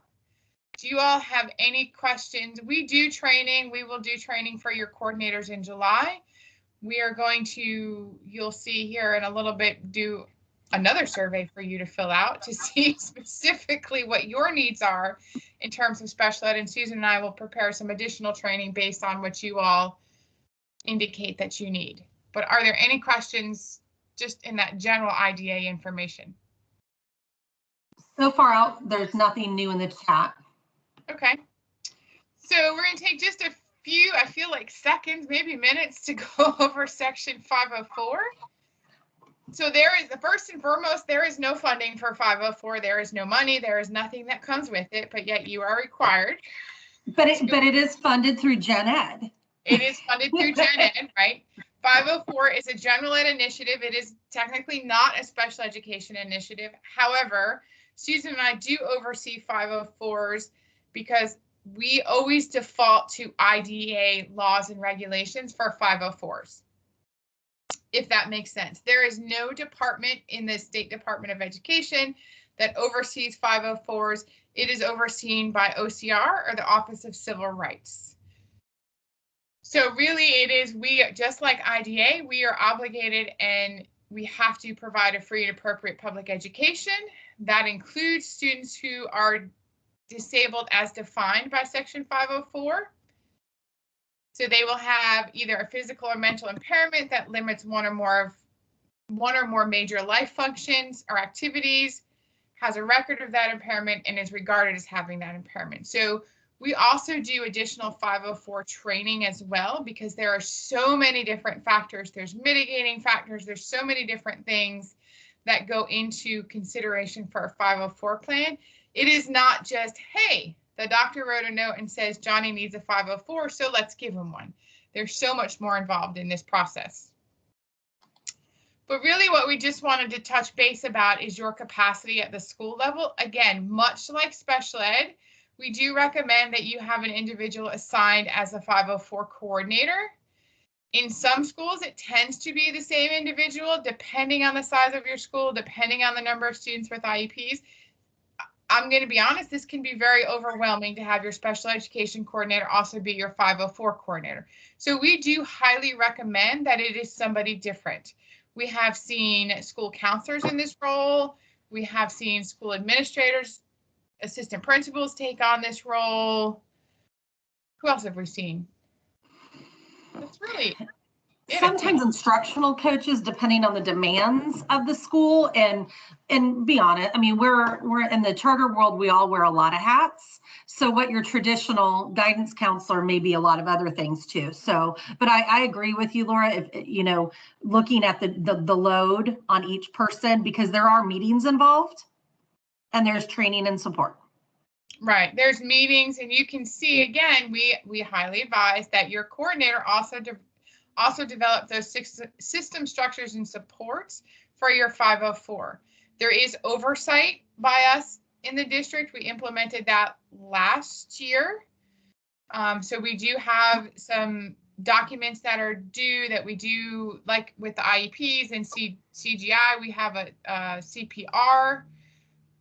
Do you all have any questions? We do training. We will do training for your coordinators in July. We are going to, you'll see here in a little bit, do another survey for you to fill out to see specifically what your needs are in terms of special ed. And Susan and I will prepare some additional training based on what you all indicate that you need. But are there any questions just in that general IDA information? So far out, there's nothing new in the chat. Okay. So we're going to take just a few, I feel like seconds, maybe minutes to go over section 504. So there is, the first and foremost, there is no funding for 504. There is no money. There is nothing that comes with it, but yet you are required. But it is funded through Gen Ed. It is funded through Gen Ed, right? 504 is a general ed initiative. It is technically not a special education initiative. However, Susan and I do oversee 504s because we always default to IDEA laws and regulations for 504s. If that makes sense. There is no department in the State Department of Education that oversees 504s. It is overseen by OCR, or the Office of Civil Rights. So really it is, we, just like IDA, we are obligated and we have to provide a free and appropriate public education. That includes students who are disabled as defined by Section 504. So they will have either a physical or mental impairment that limits one or more major life functions or activities, has a record of that impairment, and is regarded as having that impairment. So we also do additional 504 training as well, because there are so many different factors. There's mitigating factors. There's so many different things that go into consideration for a 504 plan. It is not just, hey, the doctor wrote a note and says Johnny needs a 504, so let's give him one. There's so much more involved in this process. But really what we just wanted to touch base about is your capacity at the school level. Again, much like special ed, we do recommend that you have an individual assigned as a 504 coordinator. In some schools, it tends to be the same individual, depending on the size of your school, depending on the number of students with IEPs. I'm going to be honest, this can be very overwhelming to have your special education coordinator also be your 504 coordinator. So we do highly recommend that it is somebody different. We have seen school counselors in this role. We have seen school administrators, assistant principals take on this role. Who else have we seen? That's really it. Sometimes instructional coaches, depending on the demands of the school, and be honest, I mean, we're in the charter world, we all wear a lot of hats. So what your traditional guidance counselor may be a lot of other things too. So, but I agree with you, Laura, if, you know, looking at the load on each person, because there are meetings involved and there's training and support. Right, there's meetings, and you can see, again, we highly advise that your coordinator also develop those system structures and supports for your 504. There is oversight by us in the district. We implemented that last year. So we do have some documents that are due that we do, like with the IEPs and CGI, we have a CPR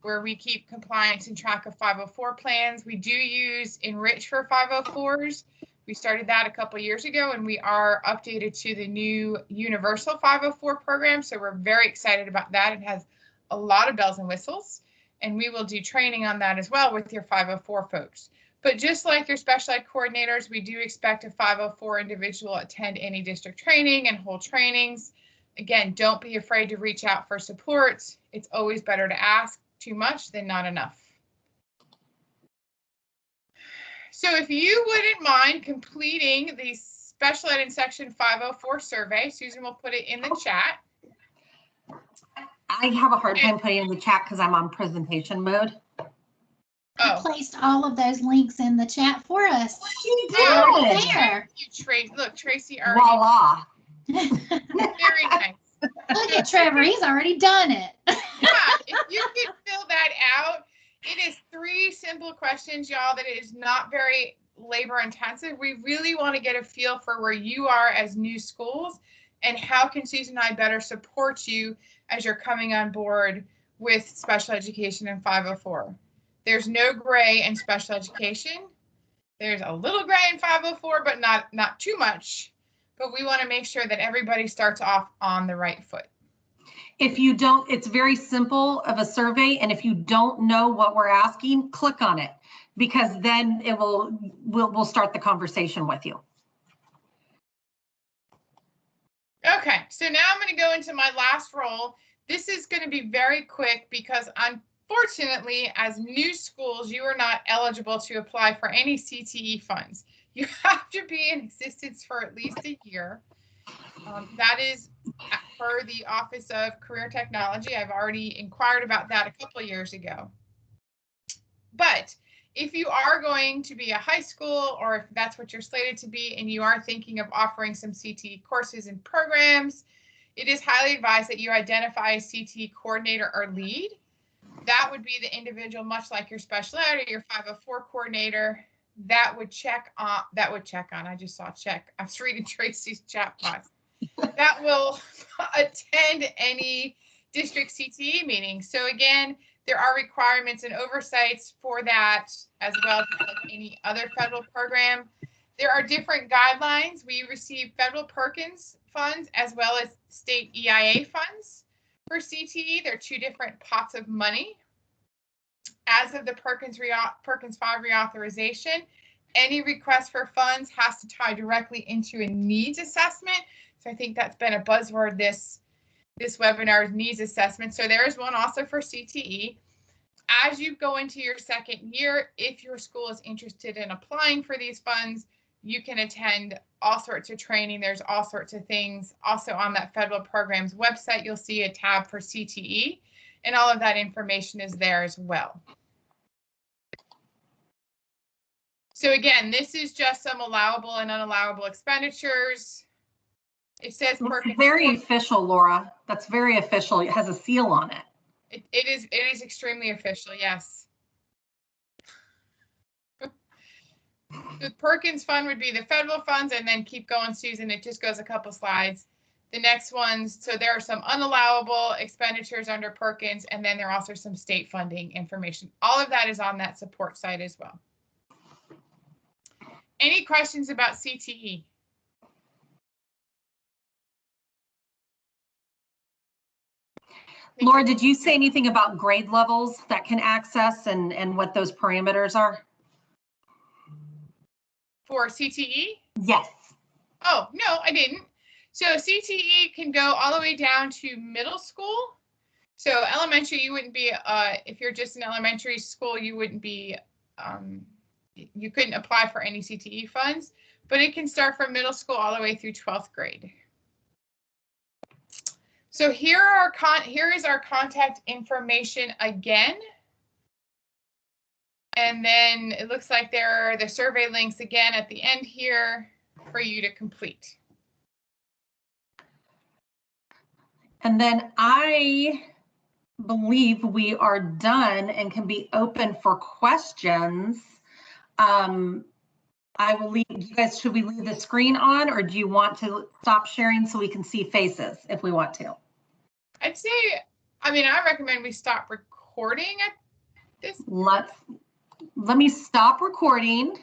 where we keep compliance and track of 504 plans. We do use Enrich for 504s. We started that a couple years ago, and we are updated to the new Universal 504 program. So we're very excited about that. It has a lot of bells and whistles, and we will do training on that as well with your 504 folks. But just like your special ed coordinators, we do expect a 504 individual attend any district training and hold trainings. Again, don't be afraid to reach out for support. It's always better to ask too much than not enough. So if you wouldn't mind completing the special ed in section 504 survey, Susan will put it in the chat. I have a hard time putting it in the chat because I'm on presentation mode. I placed all of those links in the chat for us. You did. Right there. You, Tracy. Look, Tracy already. Voila. Very nice. Look at Trevor, he's already done it. Yeah, if you could fill that out, it is 3 simple questions, y'all, that it is not very labor intensive. We really want to get a feel for where you are as new schools and how can Susan and I better support you as you're coming on board with special education in 504. There's no gray in special education. There's a little gray in 504, but not too much. But we want to make sure that everybody starts off on the right foot. If you don't, it's very simple of a survey. And if you don't know what we're asking, click on it, because then it we'll start the conversation with you. Okay, so now I'm going to go into my last role. This is going to be very quick because unfortunately, as new schools, you are not eligible to apply for any CTE funds. You have to be in existence for at least a year. That is for the Office of Career Technology. I've already inquired about that a couple of years ago. But if you are going to be a high school, or if that's what you're slated to be, and you are thinking of offering some CTE courses and programs, it is highly advised that you identify a CTE coordinator or lead. That would be the individual, much like your special ed or your 504 coordinator, that would check on, I just saw check. I was reading Tracy's chat box. That will attend any district CTE meeting. So again, there are requirements and oversights for that, as well as like any other federal program. There are different guidelines. We receive federal Perkins funds as well as state EIA funds for CTE. They're 2 different pots of money. As of the Perkins 5 reauthorization, any request for funds has to tie directly into a needs assessment. So I think that's been a buzzword this webinar, needs assessment. So there is one also for CTE. As you go into your second year, if your school is interested in applying for these funds, you can attend all sorts of training. There's all sorts of things. Also on that federal program's website, you'll see a tab for CTE, and all of that information is there as well. So again, this is just some allowable and unallowable expenditures. It says Perkins. Very official, Laura. That's very official. It has a seal on it. It is extremely official, yes. The Perkins fund would be the federal funds, and then keep going, Susan. It just goes a couple slides. The next ones, so there are some unallowable expenditures under Perkins, and then there are also some state funding information. All of that is on that support site as well. Any questions about CTE? Laura, did you say anything about grade levels that can access and what those parameters are? For CTE? Yes. Oh, no, I didn't. So CTE can go all the way down to middle school. So elementary, you wouldn't be, if you're just in elementary school, you wouldn't be, you couldn't apply for any CTE funds, but it can start from middle school all the way through 12th grade. So here is our contact information again. And then it looks like there are the survey links again at the end here for you to complete. And then I believe we are done and can be open for questions. I will leave you guys. Should we leave the screen on, or do you want to stop sharing so we can see faces if we want to? I'd say, I mean, I recommend we stop recording. recording at this? Let me stop recording